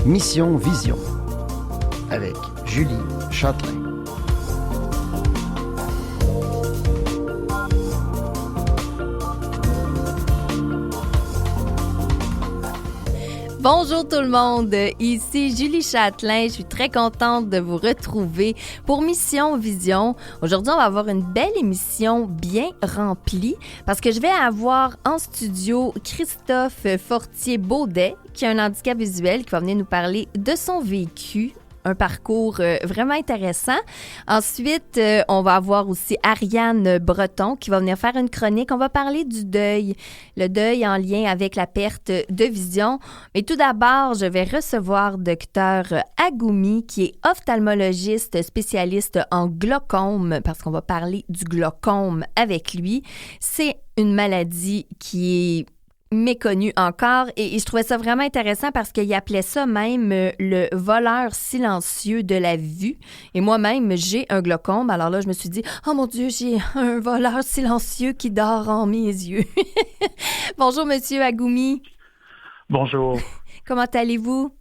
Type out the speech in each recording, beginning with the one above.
Mission Vision avec Julie Châtelain. Bonjour tout le monde, ici Julie Châtelain, je suis très contente de vous retrouver pour Mission Vision. Aujourd'hui, on va avoir une belle émission bien remplie parce que je vais avoir en studio Christophe Fortier-Baudet qui a un handicap visuel qui va venir nous parler de son vécu. Un parcours vraiment intéressant. Ensuite, on va avoir aussi Ariane Breton qui va venir faire une chronique. On va parler du deuil, le deuil en lien avec la perte de vision. Mais tout d'abord, je vais recevoir Dr Agoumi qui est ophtalmologiste spécialiste en glaucome parce qu'on va parler du glaucome avec lui. C'est une maladie qui est méconnu encore et je trouvais ça vraiment intéressant parce qu'il appelait ça même le voleur silencieux de la vue et moi-même j'ai un glaucome, alors là je me suis dit oh mon Dieu, j'ai un voleur silencieux qui dort en mes yeux. Bonjour Monsieur Agoumi. Bonjour. Comment allez-vous?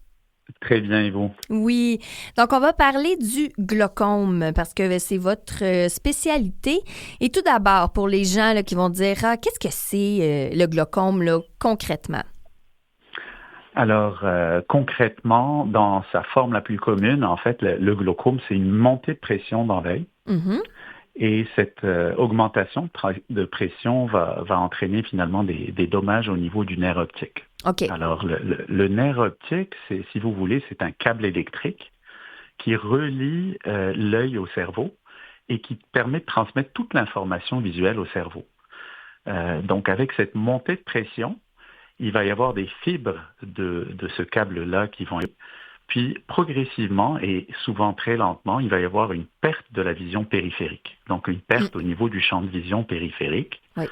Très bien, et vous? Oui. Donc, on va parler du glaucome parce que c'est votre spécialité. Et tout d'abord, pour les gens là, qui vont dire « Ah, qu'est-ce que c'est le glaucome là, concrètement? » Alors, concrètement, dans sa forme la plus commune, en fait, le glaucome, c'est une montée de pression dans l'œil. Mm-hmm. Et cette augmentation de pression va entraîner finalement des dommages au niveau du nerf optique. Okay. Alors, le nerf optique, c'est, si vous voulez, c'est un câble électrique qui relie l'œil au cerveau et qui permet de transmettre toute l'information visuelle au cerveau. Donc, avec cette montée de pression, il va y avoir des fibres de ce câble-là qui vont... Puis, progressivement et souvent très lentement, il va y avoir une perte de la vision périphérique. Donc, une perte au niveau du champ de vision périphérique. Oui.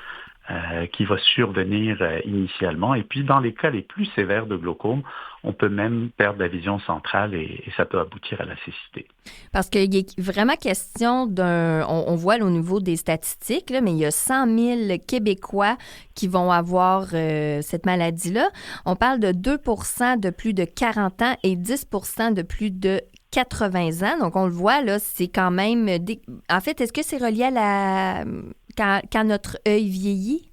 Qui va survenir initialement. Et puis, dans les cas les plus sévères de glaucome, on peut même perdre la vision centrale et ça peut aboutir à la cécité. Parce qu'il est vraiment question d'un... On voit là, au niveau des statistiques, là, mais il y a 100 000 Québécois qui vont avoir cette maladie-là. On parle de 2 de plus de 40 ans et 10 de plus de 80 ans. Donc, on le voit, là, c'est quand même... En fait, est-ce que c'est relié à la... Quand notre œil vieillit?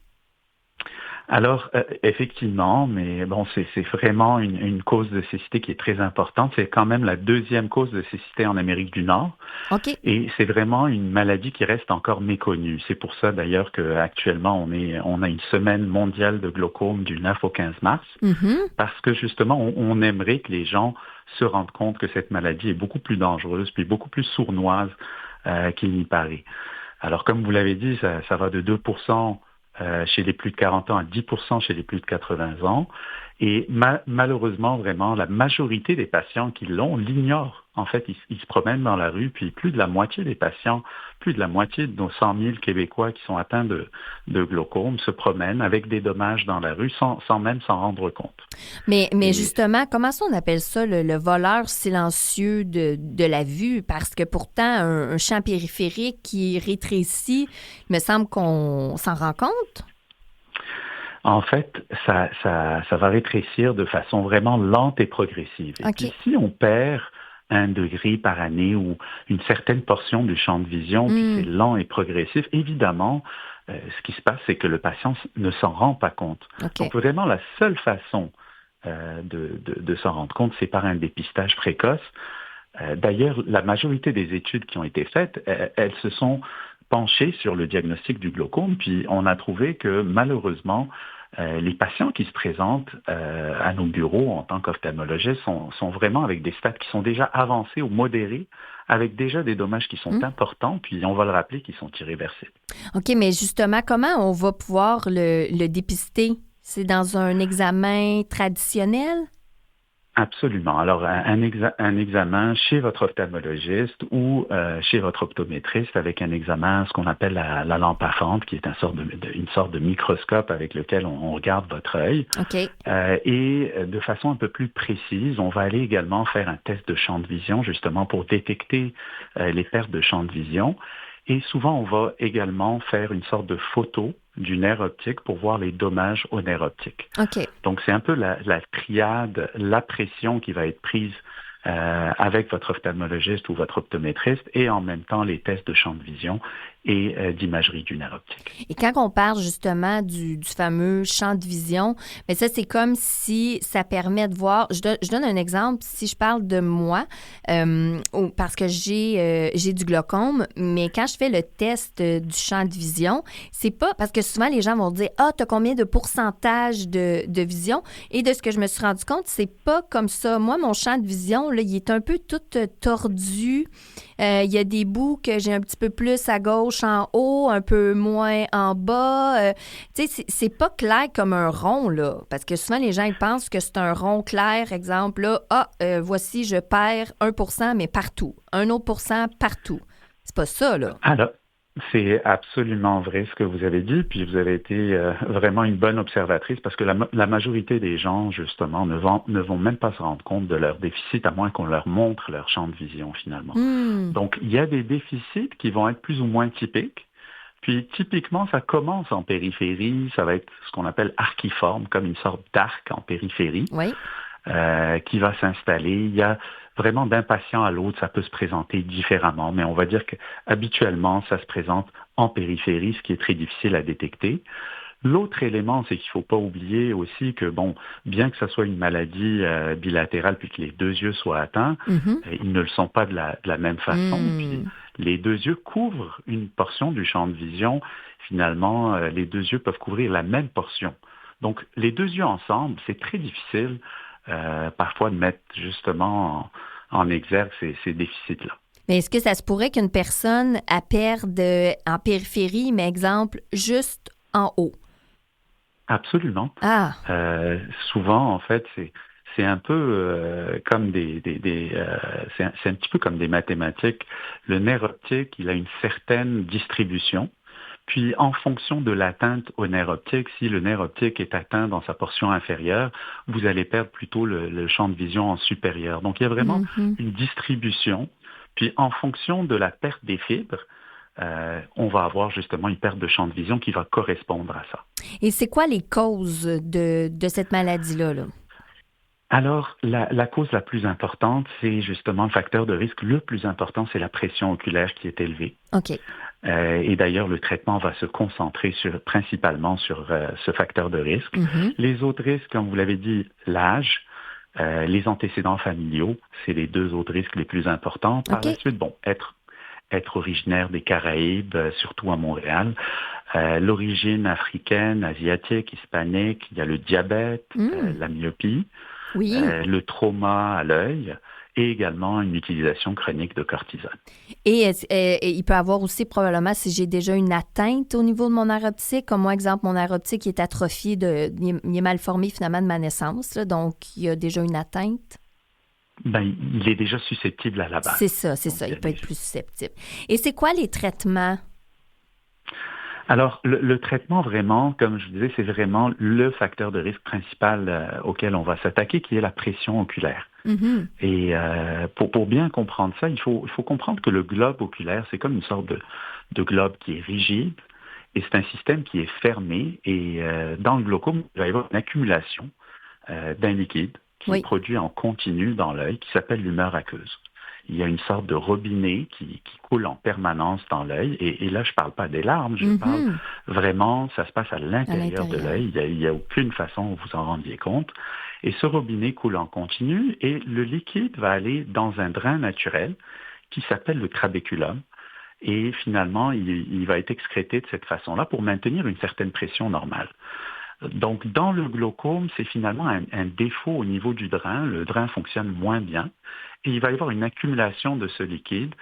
Alors, effectivement, mais bon, c'est vraiment une cause de cécité qui est très importante. C'est quand même la deuxième cause de cécité en Amérique du Nord. Okay. Et c'est vraiment une maladie qui reste encore méconnue. C'est pour ça, d'ailleurs, qu'actuellement, on a une semaine mondiale de glaucome du 9 au 15 mars. Mm-hmm. Parce que, justement, on aimerait que les gens se rendent compte que cette maladie est beaucoup plus dangereuse, puis beaucoup plus sournoise qu'il n'y paraît. Alors, comme vous l'avez dit, ça va de 2% chez les plus de 40 ans à 10% chez les plus de 80 ans. Et malheureusement, vraiment, la majorité des patients qui l'ont l'ignorent. En fait, ils se promènent dans la rue, puis plus de la moitié des patients, plus de la moitié de nos 100 000 Québécois qui sont atteints de glaucome se promènent avec des dommages dans la rue sans même s'en rendre compte. Mais justement, comment ça on appelle ça, le voleur silencieux de la vue? Parce que pourtant, un champ périphérique qui rétrécit, il me semble qu'on s'en rend compte? En fait, ça va rétrécir de façon vraiment lente et progressive. Et puis, si on perd 1 degré par année ou une certaine portion du champ de vision, puis c'est lent et progressif, évidemment, ce qui se passe, c'est que le patient ne s'en rend pas compte. Donc, vraiment, la seule façon de s'en rendre compte, c'est par un dépistage précoce. D'ailleurs, la majorité des études qui ont été faites, elles se sont penchées sur le diagnostic du glaucome, puis on a trouvé que malheureusement, les patients qui se présentent à nos bureaux en tant qu'ophtalmologistes sont vraiment avec des stades qui sont déjà avancés ou modérés, avec déjà des dommages qui sont importants, puis on va le rappeler, qui sont irréversibles. OK, mais justement, comment on va pouvoir le dépister? C'est dans un examen traditionnel? Absolument. Alors, un examen chez votre ophtalmologiste ou chez votre optométriste avec un examen, ce qu'on appelle la lampe à fente, qui est une sorte de microscope avec lequel on regarde votre œil. Okay. Et de façon un peu plus précise, on va aller également faire un test de champ de vision, justement pour détecter les pertes de champ de vision. Et souvent, on va également faire une sorte de photo du nerf optique pour voir les dommages au nerf optique. OK. Donc, c'est un peu la triade, la pression qui va être prise avec votre ophtalmologiste ou votre optométriste et en même temps les tests de champ de vision et d'imagerie du nerf optique. Et quand on parle justement du fameux champ de vision, mais ça, c'est comme si ça permet de voir... Je donne un exemple. Si je parle de moi, parce que j'ai du glaucome, mais quand je fais le test du champ de vision, c'est pas... Parce que souvent, les gens vont dire « Ah, t'as combien de pourcentage de vision? » Et de ce que je me suis rendu compte, c'est pas comme ça. Moi, mon champ de vision, là, il est un peu tout tordu. Il y a des bouts que j'ai un petit peu plus à gauche en haut, un peu moins en bas. Tu sais, c'est pas clair comme un rond, là. Parce que souvent, les gens, ils pensent que c'est un rond clair. Exemple, là, voici, je perds 1%, mais partout. 1 autre % partout. C'est pas ça, là. Alors, c'est absolument vrai ce que vous avez dit, puis vous avez été vraiment une bonne observatrice parce que la majorité des gens, justement, ne vont même pas se rendre compte de leur déficit à moins qu'on leur montre leur champ de vision, finalement. Donc, il y a des déficits qui vont être plus ou moins typiques. Puis, typiquement, ça commence en périphérie, ça va être ce qu'on appelle archiforme, comme une sorte d'arc en périphérie. Oui. Qui va s'installer. Il y a vraiment d'un patient à l'autre, ça peut se présenter différemment, mais on va dire qu'habituellement, ça se présente en périphérie, ce qui est très difficile à détecter. L'autre élément, c'est qu'il ne faut pas oublier aussi que, bon, bien que ça soit une maladie bilatérale puis que les deux yeux soient atteints, ils ne le sont pas de la même façon. Puis les deux yeux couvrent une portion du champ de vision. Finalement, les deux yeux peuvent couvrir la même portion. Donc, les deux yeux ensemble, c'est très difficile parfois de mettre justement en exergue ces déficits-là. Mais est-ce que ça se pourrait qu'une personne perde en périphérie, mais exemple, juste en haut? Absolument. Ah. Souvent, en fait, c'est un peu comme c'est un petit peu comme des mathématiques. Le nerf optique, il a une certaine distribution. Puis, en fonction de l'atteinte au nerf optique, si le nerf optique est atteint dans sa portion inférieure, vous allez perdre plutôt le champ de vision en supérieur. Donc, il y a vraiment une distribution. Puis, en fonction de la perte des fibres, on va avoir justement une perte de champ de vision qui va correspondre à ça. Et c'est quoi les causes de cette maladie-là, là? Alors, la cause la plus importante, c'est justement le facteur de risque. Le plus important, c'est la pression oculaire qui est élevée. OK. Et d'ailleurs, le traitement va se concentrer principalement sur ce facteur de risque. Les autres risques, comme vous l'avez dit, l'âge, les antécédents familiaux, c'est les deux autres risques les plus importants. Par la suite, bon, être originaire des Caraïbes, surtout à Montréal, l'origine africaine, asiatique, hispanique, il y a le diabète, la myopie, le trauma à l'œil, et également une utilisation chronique de cortisone. Et il peut y avoir aussi probablement, si j'ai déjà une atteinte au niveau de mon nerf optique, comme moi, exemple, mon nerf optique est atrophié, il est mal formé finalement de ma naissance, là, donc il y a déjà une atteinte. Ben, il est déjà susceptible à la base. C'est ça, il peut être plus susceptible. Et c'est quoi les traitements? Alors, le traitement, vraiment, comme je vous disais, c'est vraiment le facteur de risque principal auquel on va s'attaquer, qui est la pression oculaire. Et pour bien comprendre ça, il faut comprendre que le globe oculaire, c'est comme une sorte de globe qui est rigide, et c'est un système qui est fermé, et dans le glaucome, il va y avoir une accumulation d'un liquide qui est produit en continu dans l'œil, qui s'appelle l'humeur aqueuse. Il y a une sorte de robinet qui coule en permanence dans l'œil. Et là, je ne parle pas des larmes, je parle vraiment, ça se passe à l'intérieur de l'œil. Il n'y a aucune façon où vous en rendiez compte. Et ce robinet coule en continu et le liquide va aller dans un drain naturel qui s'appelle le trabéculum. Et finalement, il va être excrété de cette façon-là pour maintenir une certaine pression normale. Donc, dans le glaucome, c'est finalement un défaut au niveau du drain. Le drain fonctionne moins bien et il va y avoir une accumulation de ce liquide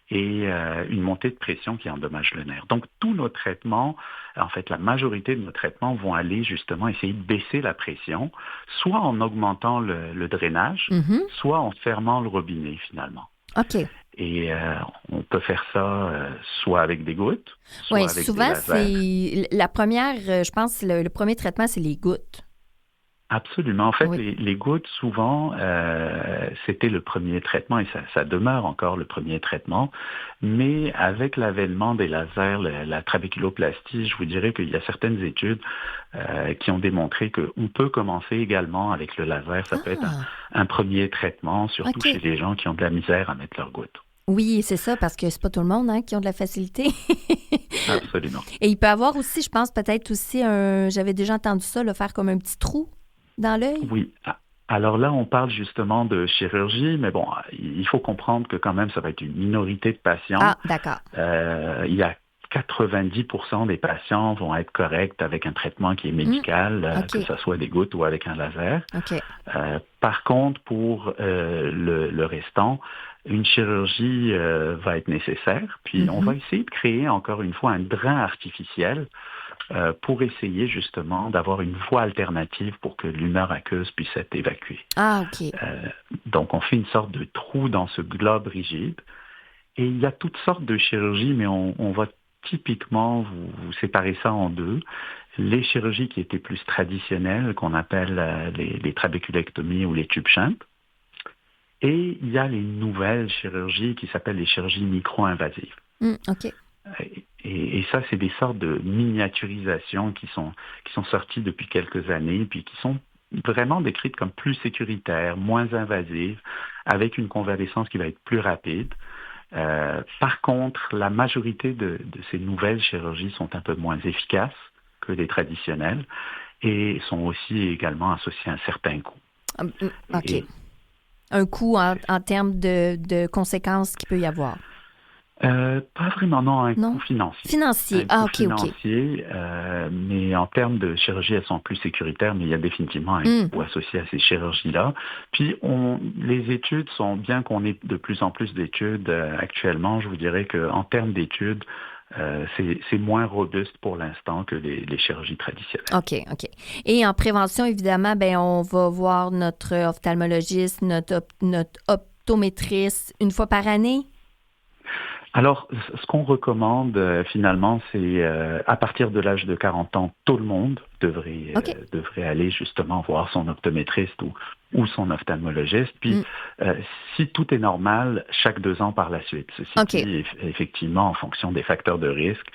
et une montée de pression qui endommage le nerf. Donc, tous nos traitements, en fait, la majorité de nos traitements vont aller justement essayer de baisser la pression, soit en augmentant le drainage, soit en fermant le robinet, finalement. OK. Et on peut faire ça soit avec des gouttes, soit avec souvent, des lasers. c'est la première, je pense, le premier traitement, c'est les gouttes. Absolument. En fait, Oui. les gouttes, souvent, c'était le premier traitement et ça demeure encore le premier traitement. Mais avec l'avènement des lasers, la trabéculoplastie, je vous dirais qu'il y a certaines études qui ont démontré qu'on peut commencer également avec le laser. Ça peut être Ah, un premier traitement, surtout OK. chez les gens qui ont de la misère à mettre leurs gouttes. Oui, c'est ça, parce que c'est pas tout le monde qui ont de la facilité. Absolument. Et il peut avoir aussi, je pense, peut-être aussi j'avais déjà entendu ça, là, faire comme un petit trou dans l'œil. Oui. Alors là, on parle justement de chirurgie, mais bon, il faut comprendre que quand même, ça va être une minorité de patients. Ah, d'accord. Il y a 90% des patients vont être corrects avec un traitement qui est médical, OK. que ce soit des gouttes ou avec un laser. OK. Par contre, pour le restant, une chirurgie va être nécessaire. Puis on va essayer de créer encore une fois un drain artificiel pour essayer justement d'avoir une voie alternative pour que l'humeur aqueuse puisse être évacuée. Ah, OK. Donc on fait une sorte de trou dans ce globe rigide. Et il y a toutes sortes de chirurgies, mais on va typiquement vous séparer ça en deux. Les chirurgies qui étaient plus traditionnelles, qu'on appelle les trabéculectomies ou les tubes shunts. Et il y a les nouvelles chirurgies qui s'appellent les chirurgies micro-invasives. OK. Et ça, c'est des sortes de miniaturisations qui sont sorties depuis quelques années, puis qui sont vraiment décrites comme plus sécuritaires, moins invasives, avec une convalescence qui va être plus rapide. Par contre, la majorité de ces nouvelles chirurgies sont un peu moins efficaces que les traditionnelles et sont aussi également associées à un certain coût. OK. Et, Un coût en termes de conséquences qu'il peut y avoir. pas vraiment, non, un Non? coût financier. Financier. Un Ah, coût OK, OK. financier, mais en termes de chirurgie, elles sont plus sécuritaires, mais il y a définitivement un coût associé à ces chirurgies-là. Puis, les études sont, bien qu'on ait de plus en plus d'études actuellement, je vous dirais qu'en termes d'études, c'est moins robuste pour l'instant que les chirurgies traditionnelles. OK, OK. Et en prévention, évidemment, ben on va voir notre ophtalmologiste, notre optométriste une fois par année? Alors, ce qu'on recommande finalement, c'est à partir de l'âge de 40 ans, tout le monde devrait aller justement voir son optométriste ou son ophtalmologiste. Puis, si tout est normal, chaque 2 ans par la suite. Ceci dit, effectivement, en fonction des facteurs de risque,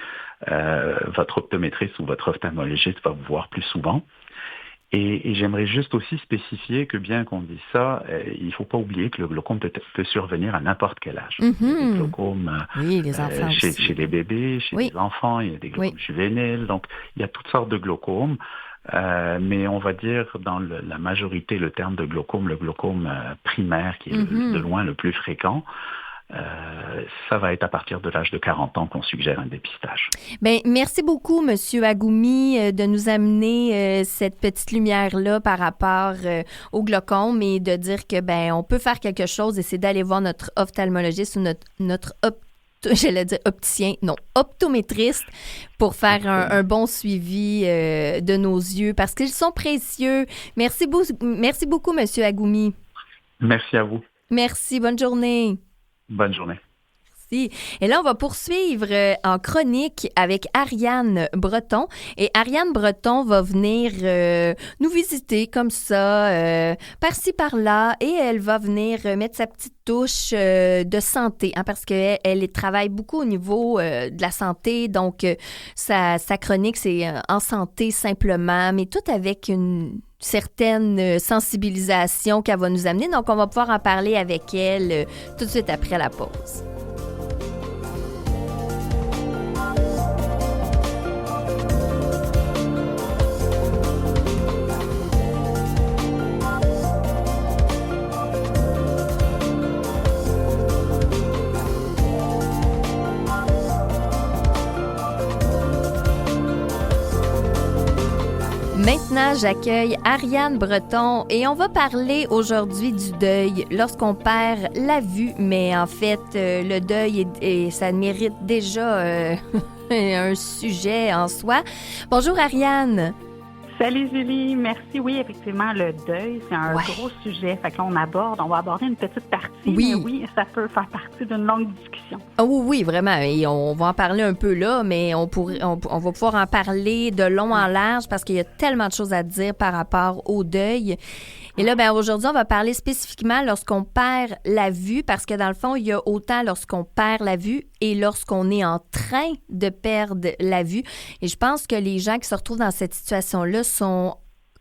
votre optométriste ou votre ophtalmologiste va vous voir plus souvent. Et j'aimerais juste aussi spécifier que bien qu'on dise ça, il ne faut pas oublier que le glaucome peut survenir à n'importe quel âge. Il y a des glaucomes oui, les enfants aussi. chez les bébés, chez les enfants, il y a des glaucomes juvéniles, donc il y a toutes sortes de glaucomes. Mais on va dire dans la majorité, le terme de glaucome, le glaucome primaire qui est de loin le plus fréquent, ça va être à partir de l'âge de 40 ans qu'on suggère un dépistage. Bien, merci beaucoup, M. Agoumi, de nous amener cette petite lumière-là par rapport au glaucome et de dire que ben on peut faire quelque chose et c'est d'aller voir notre ophtalmologiste ou notre opticien, non, optométriste pour faire un bon suivi de nos yeux parce qu'ils sont précieux. Merci beaucoup, M. Agoumi. Merci à vous. Merci, bonne journée. Bonne journée. Merci. Et là, on va poursuivre en chronique avec Ariane Breton. Et Ariane Breton va venir nous visiter comme ça, par-ci, par-là. Et elle va venir mettre sa petite touche de santé, parce qu'elle travaille beaucoup au niveau de la santé. Donc, sa chronique, c'est en santé simplement, mais tout avec une certaine sensibilisation qu'elle va nous amener. Donc, on va pouvoir en parler avec elle tout de suite après la pause. Maintenant, j'accueille Ariane Breton et on va parler aujourd'hui du deuil lorsqu'on perd la vue. Mais en fait, le deuil, ça mérite déjà un sujet en soi. Bonjour Ariane. Salut Julie, merci. Oui, effectivement, le deuil, c'est un gros sujet. Fait que là, on va aborder une petite partie, mais oui, ça peut faire partie d'une longue discussion. Oh oui, vraiment. Et on va en parler un peu là, mais on va pouvoir en parler de long en large parce qu'il y a tellement de choses à dire par rapport au deuil. Et là, aujourd'hui, on va parler spécifiquement lorsqu'on perd la vue, parce que dans le fond, il y a autant lorsqu'on perd la vue et lorsqu'on est en train de perdre la vue. Et je pense que les gens qui se retrouvent dans cette situation-là sont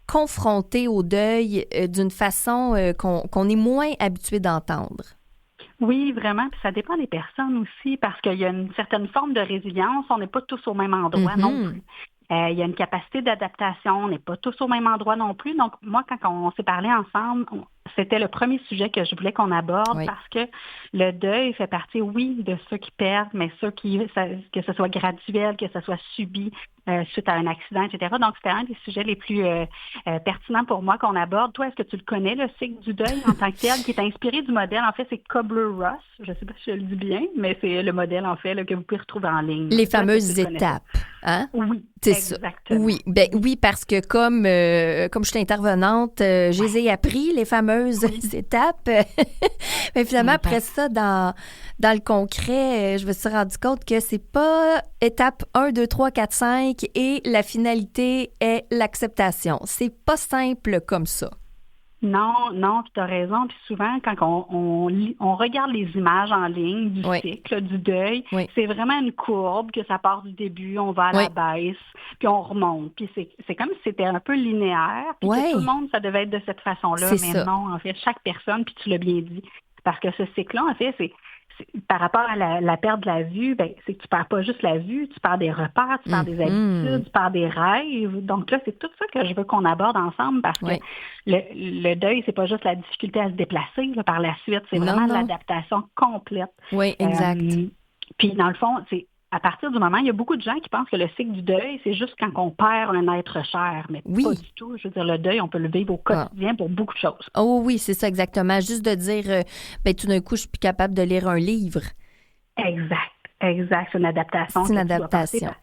confrontés au deuil d'une façon qu'on est moins habitué d'entendre. Oui, vraiment. Puis ça dépend des personnes aussi, parce qu'il y a une certaine forme de résilience. On n'est pas tous au même endroit non plus. Il y a une capacité d'adaptation, on n'est pas tous au même endroit non plus. Donc, moi, quand on s'est parlé ensemble, c'était le premier sujet que je voulais qu'on aborde parce que le deuil fait partie, oui, de ceux qui perdent, mais que ce soit graduel, que ce soit subi suite à un accident, etc. Donc, c'était un des sujets les plus pertinents pour moi qu'on aborde. Toi, est-ce que tu le connais, le cycle du deuil en tant que tel, qui est inspiré du modèle? En fait, c'est Kubler-Ross. Je ne sais pas si je le dis bien, mais c'est le modèle, en fait, là, que vous pouvy retrouver en ligne. Les fameuses étapes. Hein? Oui, c'est exactement. Ça. Oui, oui, parce que comme je suis intervenante, je les ai appris, les fameuses étapes. Mais finalement, après ça, dans le concret, je me suis rendu compte que c'est pas étape 1, 2, 3, 4, 5 et la finalité est l'acceptation. C'est pas simple comme ça. Non, puis tu as raison. Puis souvent, quand on regarde les images en ligne du cycle, du deuil, c'est vraiment une courbe que ça part du début, on va à la baisse, puis on remonte. Puis c'est comme si c'était un peu linéaire, puis que tout le monde, ça devait être de cette façon-là. Mais non, en fait, chaque personne, puis tu l'as bien dit, parce que ce cycle-là, en fait, c'est par rapport à la perte de la vue, c'est que tu perds pas juste la vue, tu perds des repères, tu perds des habitudes, tu perds des rêves. Donc là, c'est tout ça que je veux qu'on aborde ensemble parce que le deuil, c'est pas juste la difficulté à se déplacer là, par la suite, c'est vraiment l'adaptation complète. Oui, exact. Puis dans le fond, c'est à partir du moment, il y a beaucoup de gens qui pensent que le cycle du deuil, c'est juste quand on perd un être cher, mais pas du tout. Je veux dire, le deuil, on peut le vivre au quotidien pour beaucoup de choses. Oh oui, c'est ça exactement. Juste de dire, tout d'un coup, je suis plus capable de lire un livre. Exact. C'est une adaptation. C'est une adaptation.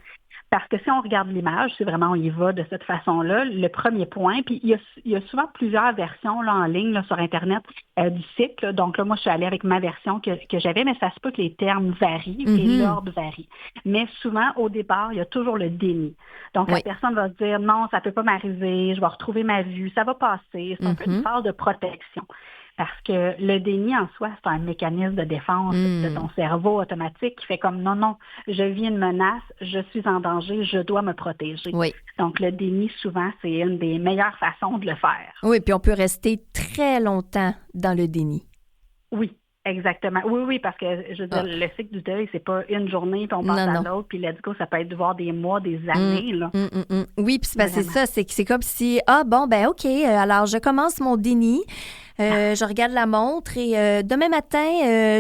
Parce que si on regarde l'image, c'est vraiment, on y va de cette façon-là. Le premier point, puis il y a souvent plusieurs versions là, en ligne là, sur Internet du cycle. Donc là, moi, je suis allée avec ma version que j'avais, mais ça se peut que les termes varient et l'ordre varie. Mais souvent, au départ, il y a toujours le déni. Donc, la personne va se dire, non, ça ne peut pas m'arriver, je vais retrouver ma vue, ça va passer. C'est un peu une phase de protection. Parce que le déni en soi, c'est un mécanisme de défense de ton cerveau automatique qui fait comme non, je vis une menace, je suis en danger, je dois me protéger. Oui. Donc, le déni, souvent, c'est une des meilleures façons de le faire. Oui, puis on peut rester très longtemps dans le déni. Oui. Exactement. Oui, parce que, je veux dire, le cycle du deuil, c'est pas une journée, puis on passe à l'autre, puis let's go, ça peut être de voir des mois, des années, là. Oui, puis c'est ça, c'est comme si, OK, alors je commence mon déni, je regarde la montre et demain matin,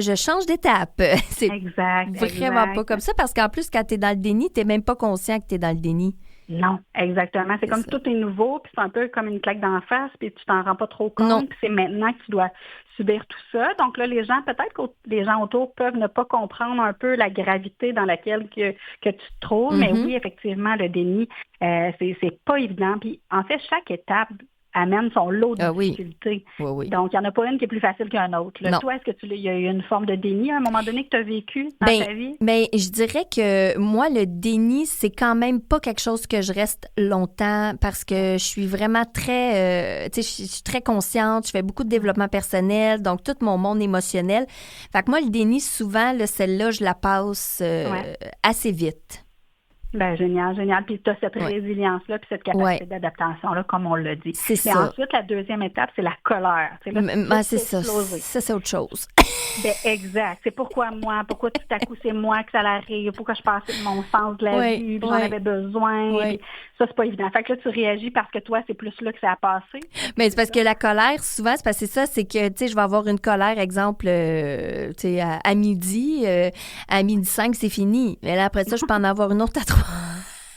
je change d'étape. C'est vraiment pas comme ça, parce qu'en plus, quand t'es dans le déni, t'es même pas conscient que t'es dans le déni. Non, exactement. C'est comme ça. Tout est nouveau, puis c'est un peu comme une claque d'en face, puis tu t'en rends pas trop compte, puis c'est maintenant que tu dois subir tout ça. Donc là, peut-être que les gens autour peuvent ne pas comprendre un peu la gravité dans laquelle que tu te trouves, mais oui, effectivement, le déni, c'est pas évident. Puis en fait, chaque étape amène son lot de difficultés. Oui. Donc, il n'y en a pas une qui est plus facile qu'une autre. Là, toi, est-ce que il y a eu une forme de déni à un moment donné que tu as vécu dans ta vie? Bien, je dirais que moi, le déni, c'est quand même pas quelque chose que je reste longtemps parce que je suis vraiment très, je suis très consciente, je fais beaucoup de développement personnel, donc tout mon monde émotionnel. Fait que moi, le déni, souvent, celle-là, je la passe assez vite. Ben génial. Puis tu as cette résilience-là, puis cette capacité d'adaptation-là, comme on l'a dit. C'est Mais ça. ensuite, la deuxième étape, c'est la colère. C'est ça. Ça, c'est autre chose. Exact. C'est pourquoi moi? Pourquoi tout à coup, c'est moi que ça arrive? Pourquoi je passais de mon sens de la vie? Puis j'en avais besoin. Puis ça, c'est pas évident. Fait que là, tu réagis parce que toi, c'est plus là que ça a passé. Mais c'est parce que la colère, souvent, c'est parce que c'est que, tu sais, je vais avoir une colère, exemple, tu sais, à midi. À midi 5, c'est fini. Mais là, après ça, je peux en avoir une autre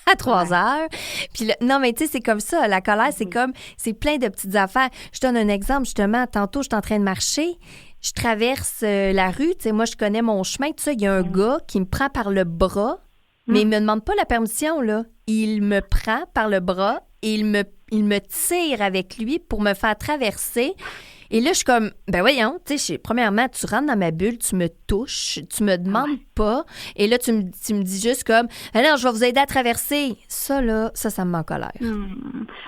à 3 heures. Puis là, non, mais tu sais, c'est comme ça. La colère, c'est plein de petites affaires. Je donne un exemple, justement. Tantôt, je suis en train de marcher. Je traverse la rue. Tu sais, moi, je connais mon chemin. Tout ça, il y a un gars qui me prend par le bras, mais il me demande pas la permission, là. Il me prend par le bras et il me tire avec lui pour me faire traverser. Et là, je suis comme, ben voyons, tu sais, premièrement, tu rentres dans ma bulle, tu me touches, tu me demandes pas. Et là, tu me dis juste comme, alors, je vais vous aider à traverser. Ça, là, ça me met en colère.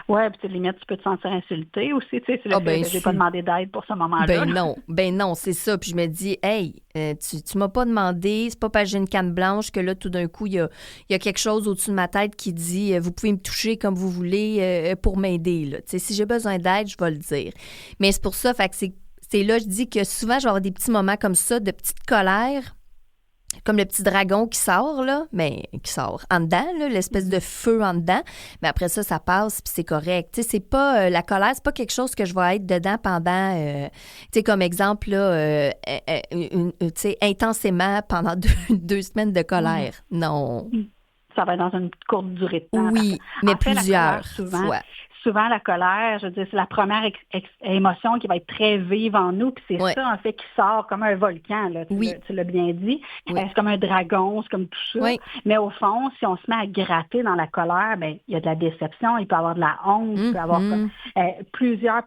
Oui, puis limite, tu peux te sentir insulté aussi, tu sais, c'est le fait que j'ai pas demandé d'aide pour ce moment-là. Ben non, c'est ça. Puis je me dis, hey, tu m'as pas demandé, c'est pas parce que j'ai une canne blanche que là, tout d'un coup, il y a quelque chose au-dessus de ma tête qui dit, vous pouvez me toucher comme vous voulez pour m'aider, là. Tu sais, si j'ai besoin d'aide, je vais le dire. Mais c'est pour ça, fait que c'est là, je dis que souvent, je vais avoir des petits moments comme ça, de petite colère, comme le petit dragon qui sort, là, mais qui sort en dedans, là, l'espèce de feu en dedans. Mais après ça, ça passe, puis c'est correct. Tu sais, c'est pas... la colère, c'est pas quelque chose que je vais être dedans pendant... tu sais, comme exemple, là, tu sais, intensément pendant 2 semaines de colère. Non. Ça va être dans une courte durée de temps. Oui, mais plusieurs fois. Souvent, la colère, je veux dire, c'est la première émotion qui va être très vive en nous, puis c'est ça, en fait, qui sort comme un volcan, là, tu l'as bien dit. C'est comme un dragon, c'est comme tout ça. Oui. Mais au fond, si on se met à gratter dans la colère, bien, il y a de la déception, il peut y avoir de la honte, il peut y avoir plusieurs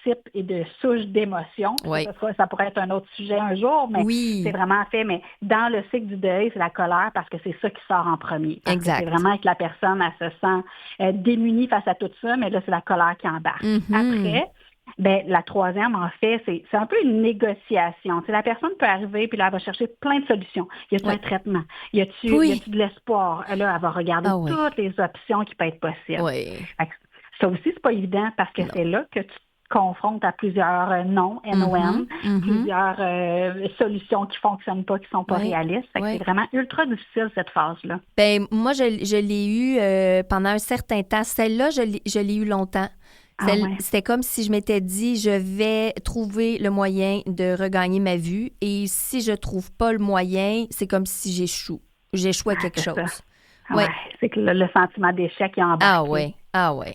types et de souches d'émotions. Oui. Ça pourrait être un autre sujet un jour, mais c'est vraiment fait. Mais dans le cycle du deuil, c'est la colère parce que c'est ça qui sort en premier. Exact. C'est vraiment que la personne, elle se sent démunie face à tout ça, mais là, c'est la colère qui embarque. Après, ben, la troisième, en fait, c'est un peu une négociation. La personne peut arriver, puis là, elle va chercher plein de solutions. Y a-t-il un traitement? Y a-t-il de l'espoir? Là, elle va regarder toutes les options qui peuvent être possibles. Ça aussi, c'est pas évident parce que c'est là que tu confronte à plusieurs non, NOM, plusieurs solutions qui ne fonctionnent pas, qui ne sont pas réalistes. C'est vraiment ultra difficile, cette phase-là. Ben moi, je l'ai eu pendant un certain temps. Celle-là, je l'ai eu longtemps. C'était comme si je m'étais dit, je vais trouver le moyen de regagner ma vue. Et si je ne trouve pas le moyen, c'est comme si j'échoue à quelque chose. C'est que le sentiment d'échec est embarqué. Ah ouais.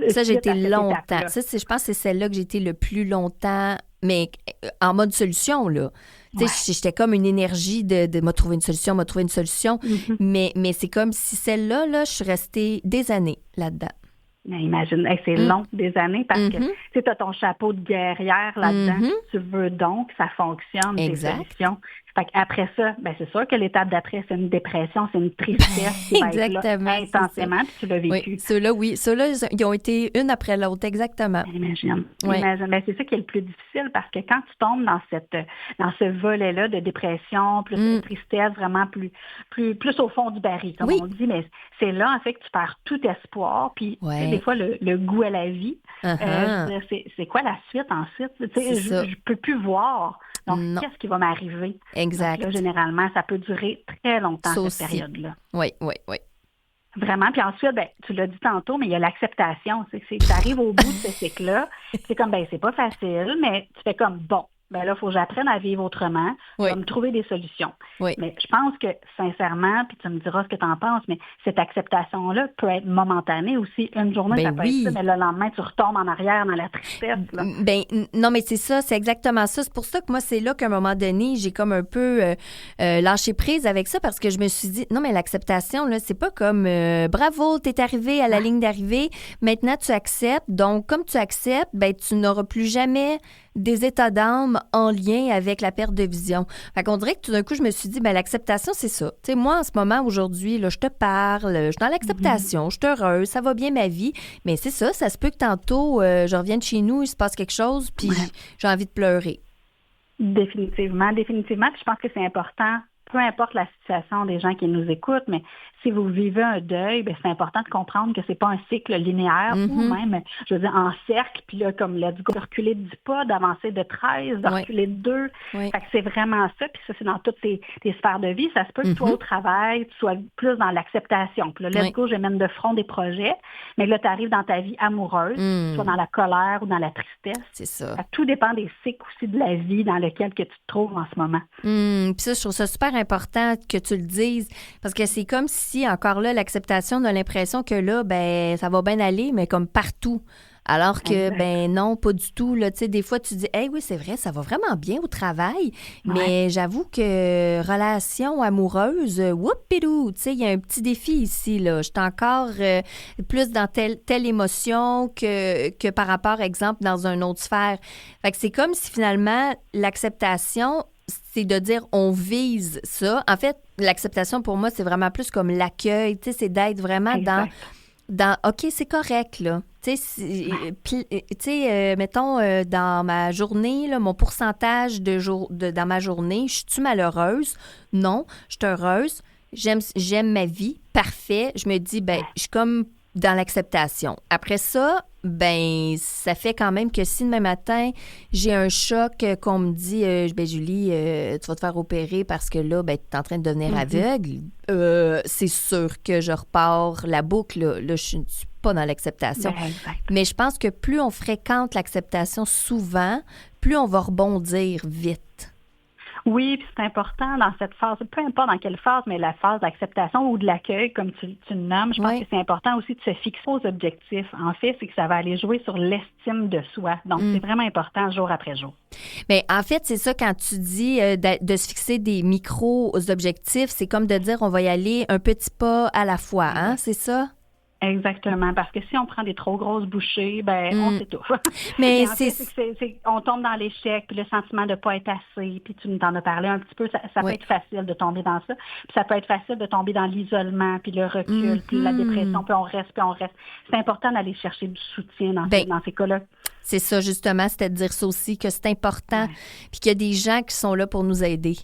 Ça, j'ai été longtemps. Ça, je pense que c'est celle-là que j'ai été le plus longtemps, mais en mode solution, là. Tu sais, j'étais comme une énergie de m'a trouvé une solution. Mais c'est comme si celle-là, là, je suis restée des années là-dedans. Mais imagine, c'est long, des années, parce que tu as ton chapeau de guerrière là-dedans. Tu veux donc que ça fonctionne, tes solutions. Fait qu'après ça, ben c'est sûr que l'étape d'après, c'est une dépression, c'est une tristesse qui va être là intensément, puis tu l'as vécu. Ceux-là, ils ont été une après l'autre, exactement. Imagine. Ben, c'est ça qui est le plus difficile, parce que quand tu tombes dans ce volet-là de dépression, plus de tristesse, vraiment plus au fond du baril, comme on dit, mais c'est là, en fait, que tu perds tout espoir, puis des fois, le goût à la vie, c'est quoi la suite ensuite? Je peux plus voir. Donc, qu'est-ce qui va m'arriver? Exact. Donc, là, généralement, ça peut durer très longtemps, cette période-là. Oui. Vraiment. Puis ensuite, ben, tu l'as dit tantôt, mais il y a l'acceptation. C'est que tu arrives au bout de ce cycle-là. C'est comme, ben, c'est pas facile, mais tu fais comme, bon, ben là, il faut que j'apprenne à vivre autrement, me trouver des solutions. Mais je pense que, sincèrement, puis tu me diras ce que tu en penses, mais cette acceptation-là peut être momentanée aussi. Une journée, ça peut être ça, mais le lendemain, tu retombes en arrière dans la tristesse. Là. Ben non, mais c'est ça, c'est exactement ça. C'est pour ça que moi, c'est là qu'à un moment donné, j'ai comme un peu lâché prise avec ça, parce que je me suis dit, non, mais l'acceptation, là, c'est pas comme, bravo, t'es arrivé à la ligne d'arrivée, maintenant tu acceptes. Donc, comme tu acceptes, ben tu n'auras plus jamais des états d'âme en lien avec la perte de vision. Fait qu'on dirait que tout d'un coup, je me suis dit, ben l'acceptation, c'est ça. Tu sais, moi, en ce moment, aujourd'hui, là, je te parle, je suis dans l'acceptation, je suis heureuse, ça va bien ma vie, mais c'est ça se peut que tantôt, je revienne chez nous, il se passe quelque chose, puis j'ai envie de pleurer. Définitivement. Puis je pense que c'est important, peu importe la situation des gens qui nous écoutent, mais si vous vivez un deuil, ben c'est important de comprendre que c'est pas un cycle linéaire ou même, je veux dire, en cercle, puis là, comme let's go, de reculer de 10 pas, d'avancer de 13, de reculer de 2. Fait que c'est vraiment ça, puis ça, c'est dans toutes tes sphères de vie. Ça se peut que toi, au travail, tu sois plus dans l'acceptation. Puis là, let's go, je mène de front des projets, mais là, tu arrives dans ta vie amoureuse, soit dans la colère ou dans la tristesse. C'est ça. Tout dépend des cycles aussi de la vie dans lequel que tu te trouves en ce moment. Puis ça, je trouve ça super important que tu le dises, parce que c'est comme si, encore là, l'acceptation, on a l'impression que là, ben ça va bien aller, mais comme partout. Alors que, Exact. ben non, pas du tout. Là. Tu sais, des fois, tu dis, hey, oui, c'est vrai, ça va vraiment bien au travail, mais j'avoue que relation amoureuse, whoopidou, tu sais, il y a un petit défi ici. Là. Je suis encore plus dans telle émotion que par rapport, exemple, dans une autre sphère. Fait que c'est comme si finalement, l'acceptation, c'est de dire on vise ça. En fait, l'acceptation pour moi, c'est vraiment plus comme l'accueil. Tu sais, c'est d'être vraiment dans OK, c'est correct, là. Tu sais, mettons, dans ma journée, là, mon pourcentage dans ma journée, je suis-tu malheureuse? Non, je suis heureuse. J'aime ma vie. Parfait. Je me dis, ben, je suis comme dans l'acceptation. Après ça, ben, ça fait quand même que si demain matin, j'ai un choc qu'on me dit, ben, Julie, tu vas te faire opérer parce que là, ben, tu es en train de devenir aveugle, c'est sûr que je repars la boucle. Là, je suis pas dans l'acceptation. Mais je pense que plus on fréquente l'acceptation souvent, plus on va rebondir vite. Oui, puis c'est important dans cette phase, peu importe dans quelle phase, mais la phase d'acceptation ou de l'accueil, comme tu le nommes, je pense que c'est important aussi de se fixer aux objectifs. En fait, c'est que ça va aller jouer sur l'estime de soi. Donc, c'est vraiment important jour après jour. Mais en fait, c'est ça quand tu dis de se fixer des micro-objectifs, c'est comme de dire on va y aller un petit pas à la fois, hein? C'est ça? Exactement, parce que si on prend des trop grosses bouchées, ben on s'étouffe. Mais on tombe dans l'échec, puis le sentiment de ne pas être assez, puis tu nous en as parlé un petit peu, ça peut être facile de tomber dans ça, puis ça peut être facile de tomber dans l'isolement, puis le recul, puis la dépression, puis on reste. C'est important d'aller chercher du soutien dans ces cas-là. C'est ça, justement, c'était de dire ça aussi, que c'est important, puis qu'il y a des gens qui sont là pour nous aider.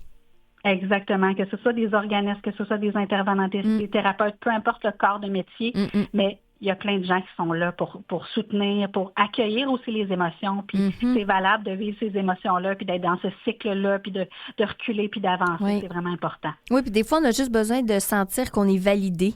Exactement, que ce soit des organismes, que ce soit des intervenants, des thérapeutes, peu importe le corps de métier, mais il y a plein de gens qui sont là pour soutenir, pour accueillir aussi les émotions, puis c'est valable de vivre ces émotions-là, puis d'être dans ce cycle-là, puis de reculer, puis d'avancer, c'est vraiment important. Oui, puis des fois, on a juste besoin de sentir qu'on est validé.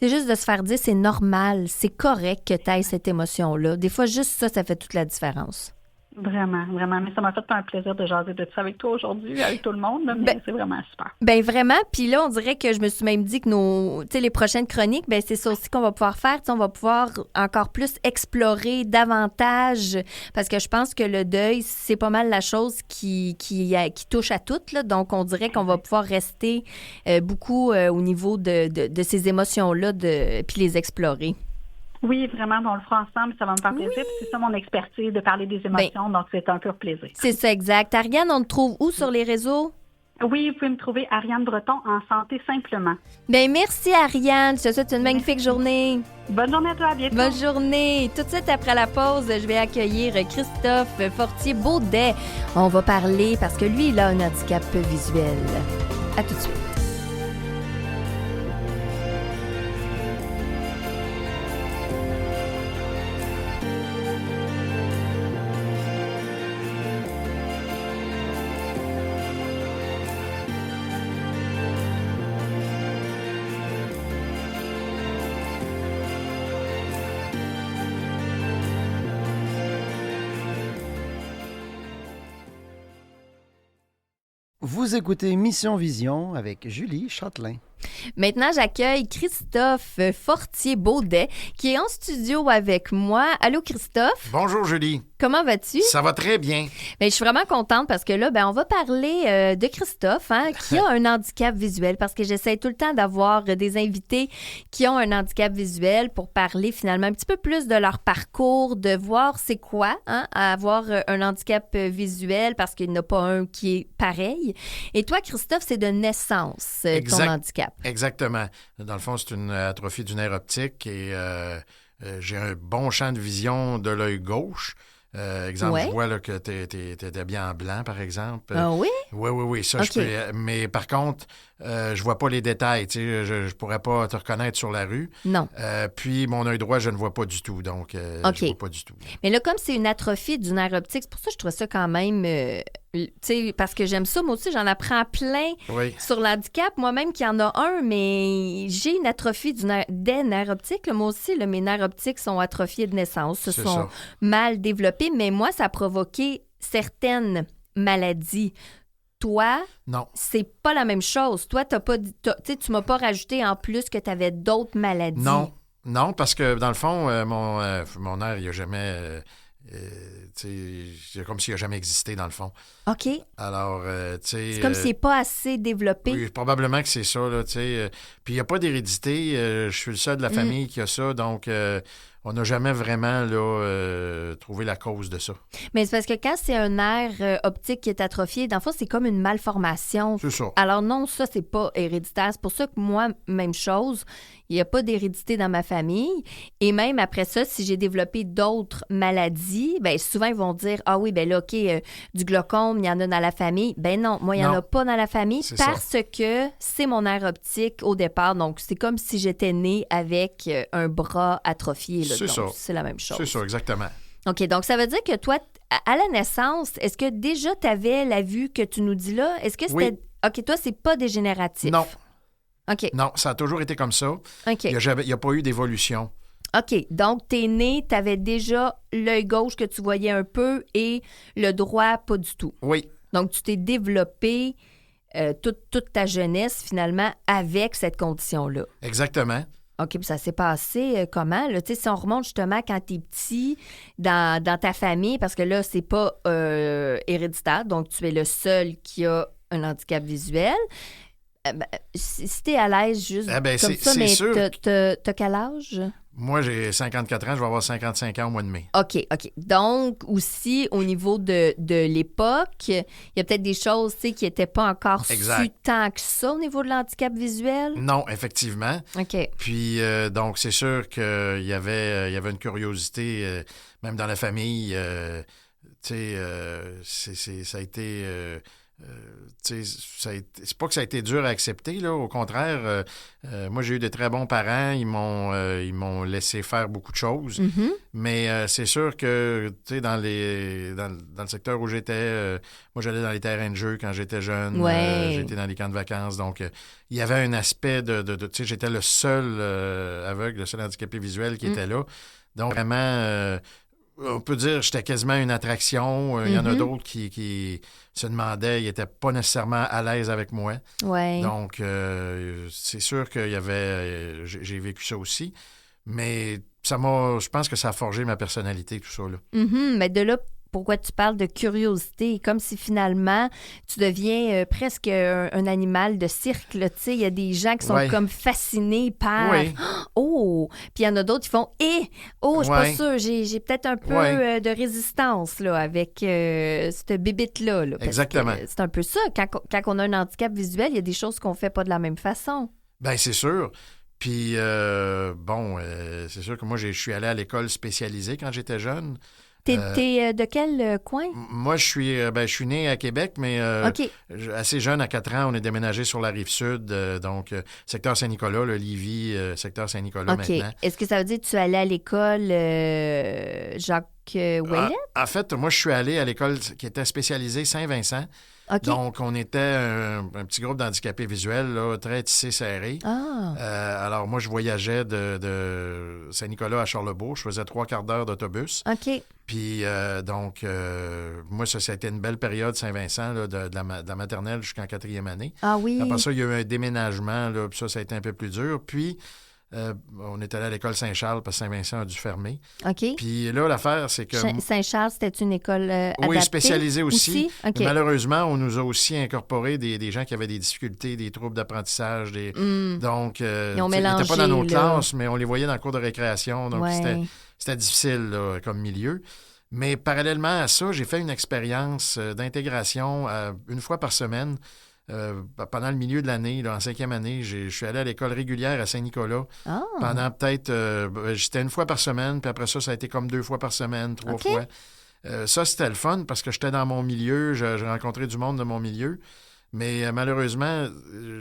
C'est juste de se faire dire, c'est normal, c'est correct que tu aies cette émotion-là. Des fois, juste ça fait toute la différence. Vraiment, vraiment. Mais ça m'a fait un plaisir de jaser de ça avec toi aujourd'hui, avec tout le monde. Là, mais c'est vraiment super. Ben vraiment. Puis là, on dirait que je me suis même dit que les prochaines chroniques, ben c'est ça aussi qu'on va pouvoir faire. On va pouvoir encore plus explorer davantage parce que je pense que le deuil, c'est pas mal la chose qui touche à toutes. Là. Donc, on dirait qu'on va pouvoir rester beaucoup au niveau de ces émotions-là puis les explorer. Oui, vraiment, on le fera ensemble, ça va me faire plaisir. Puis c'est ça mon expertise, de parler des émotions, donc c'est un pur plaisir. C'est ça, exact. Ariane, on te trouve où sur les réseaux? Oui, vous pouvez me trouver Ariane Breton en santé simplement. Bien, merci Ariane, je te souhaite une magnifique journée. Bonne journée à toi, à bientôt. Bonne journée. Tout de suite après la pause, je vais accueillir Christophe Fortier-Baudet. On va parler parce que lui, il a un handicap visuel. À tout de suite. Vous écoutez Mission Vision avec Julie Châtelain. Maintenant, j'accueille Christophe Fortier-Baudet qui est en studio avec moi. Allô, Christophe? Bonjour, Julie. Comment vas-tu? Ça va très bien. Bien, je suis vraiment contente parce que là, on va parler de Christophe, qui a un handicap visuel, parce que j'essaie tout le temps d'avoir des invités qui ont un handicap visuel pour parler finalement un petit peu plus de leur parcours, de voir c'est quoi avoir un handicap visuel, parce qu'il n'y en a pas un qui est pareil. Et toi, Christophe, c'est de naissance, ton handicap. Exactement. Dans le fond, c'est une atrophie du nerf optique et j'ai un bon champ de vision de l'œil gauche. Exemple, je vois là, que tu étais bien en blanc, par exemple. Ah oui? Oui. Ça, je peux, mais par contre, je vois pas les détails. Je pourrais pas te reconnaître sur la rue. Non. Puis, mon œil droit, je ne vois pas du tout. Donc, je vois pas du tout. Mais là, comme c'est une atrophie du nerf optique, c'est pour ça que je trouve ça quand même... parce que j'aime ça. Moi aussi, j'en apprends plein sur l'handicap. Moi-même qui en a un, mais j'ai une atrophie des nerfs optiques. Là, moi aussi, mes nerfs optiques sont atrophiés de naissance. Se sont mal développés. Mais moi, ça a provoqué certaines maladies. Toi, non, c'est pas la même chose. Toi, tu m'as pas rajouté en plus que tu avais d'autres maladies. Non. Non, parce que dans le fond, mon nerf, il n'a jamais... c'est comme s'il n'a jamais existé, dans le fond. OK. Alors, c'est comme s'il n'est pas assez développé. Oui, probablement que c'est ça, là, puis il n'y a pas d'hérédité. Je suis le seul de la famille qui a ça, donc on n'a jamais vraiment là, trouvé la cause de ça. Mais c'est parce que quand c'est un nerf optique qui est atrophié, dans le fond, c'est comme une malformation. C'est ça. Alors non, ça, c'est pas héréditaire. C'est pour ça que moi, même chose, il n'y a pas d'hérédité dans ma famille. Et même après ça, si j'ai développé d'autres maladies, bien, souvent, ils vont dire, ah oui, bien là, OK, du glaucome, il y en a dans la famille. Ben non, moi, il n'y en a pas dans la famille parce que c'est mon nerf optique au départ. Donc, c'est comme si j'étais née avec un bras atrophié. Là. C'est donc, ça. c'est la même chose. C'est ça, exactement. OK, donc ça veut dire que toi, à la naissance, est-ce que déjà tu avais la vue que tu nous dis là? Est-ce que c'était... Oui. OK, toi, c'est pas dégénératif. Non. OK. Non, ça a toujours été comme ça. OK. Il n'y a pas eu d'évolution. OK, donc t'es né, t'avais déjà l'œil gauche que tu voyais un peu et le droit, pas du tout. Oui. Donc, tu t'es développé toute ta jeunesse, finalement, avec cette condition-là. Exactement. OK, puis ça s'est passé comment? Là? Si on remonte justement quand tu es petit dans ta famille, parce que là, c'est pas héréditaire, donc tu es le seul qui a un handicap visuel. Si tu es à l'aise juste comme ça, mais t'as quel âge? Moi, j'ai 54 ans, je vais avoir 55 ans au mois de mai. OK. Donc, aussi, au niveau de l'époque, il y a peut-être des choses qui n'étaient pas encore su tant que ça au niveau de l'handicap visuel? Non, effectivement. OK. Puis, donc, c'est sûr qu'il y avait une curiosité, même dans la famille. Ça a été... c'est pas que ça a été dur à accepter, là. Au contraire, moi, j'ai eu de très bons parents. Ils m'ont laissé faire beaucoup de choses. Mm-hmm. Mais c'est sûr que, dans le secteur où j'étais, moi, j'allais dans les terrains de jeu quand j'étais jeune. Ouais. J'étais dans les camps de vacances. Donc, il y avait un aspect j'étais le seul aveugle, le seul handicapé visuel qui était là. Donc, vraiment... on peut dire que j'étais quasiment une attraction. Il y en a d'autres qui se demandaient, ils n'étaient pas nécessairement à l'aise avec moi. Ouais. Donc, c'est sûr qu'il y avait... j'ai vécu ça aussi. Mais je pense que ça a forgé ma personnalité, tout ça, là. Mm-hmm. Mais de là, pourquoi tu parles de curiosité, comme si finalement tu deviens presque un animal de cirque. Il y a des gens qui sont comme fascinés par « Oh! » Puis il y en a d'autres qui font « Oh, je suis pas sûre, j'ai peut-être un peu de résistance là, avec cette bébite-là. » Exactement. C'est un peu ça. Quand on a un handicap visuel, il y a des choses qu'on fait pas de la même façon. Bien, c'est sûr. Puis, c'est sûr que moi, je suis allé à l'école spécialisée quand j'étais jeune. T'es de quel coin? Moi, je suis né à Québec, mais assez jeune, à 4 ans, on est déménagé sur la Rive-Sud, donc secteur Saint-Nicolas, le Lévis, secteur Saint-Nicolas maintenant. Est-ce que ça veut dire que tu allais à l'école Jacques Ouellet? En fait, moi, je suis allé à l'école qui était spécialisée Saint-Vincent. Okay. Donc, on était un petit groupe d'handicapés visuels, là, très tissé serré. Alors, moi, je voyageais de Saint-Nicolas à Charlebourg. Je faisais 3/4 d'heure d'autobus. OK. Puis, moi, ça a été une belle période, Saint-Vincent, là, de la maternelle jusqu'en 4e année. Ah oui? Après ça, il y a eu un déménagement, là, puis ça a été un peu plus dur. Puis, on est allé à l'école Saint-Charles parce que Saint-Vincent a dû fermer. OK. Puis là, l'affaire, c'est que... Saint-Charles, c'était une école adaptée? Oui, spécialisée aussi. Okay. Malheureusement, on nous a aussi incorporé des gens qui avaient des difficultés, des troubles d'apprentissage. Donc, ils n'étaient pas dans nos classes, mais on les voyait dans le cours de récréation. Donc, c'était difficile là, comme milieu. Mais parallèlement à ça, j'ai fait une expérience d'intégration une fois par semaine. Pendant le milieu de l'année, là, en 5e année, je suis allé à l'école régulière à Saint-Nicolas. Pendant peut-être... j'étais une fois par semaine, puis après ça a été comme 2 fois par semaine, 3 fois. Ça, c'était le fun parce que j'étais dans mon milieu, j'ai rencontré du monde de mon milieu. Mais malheureusement,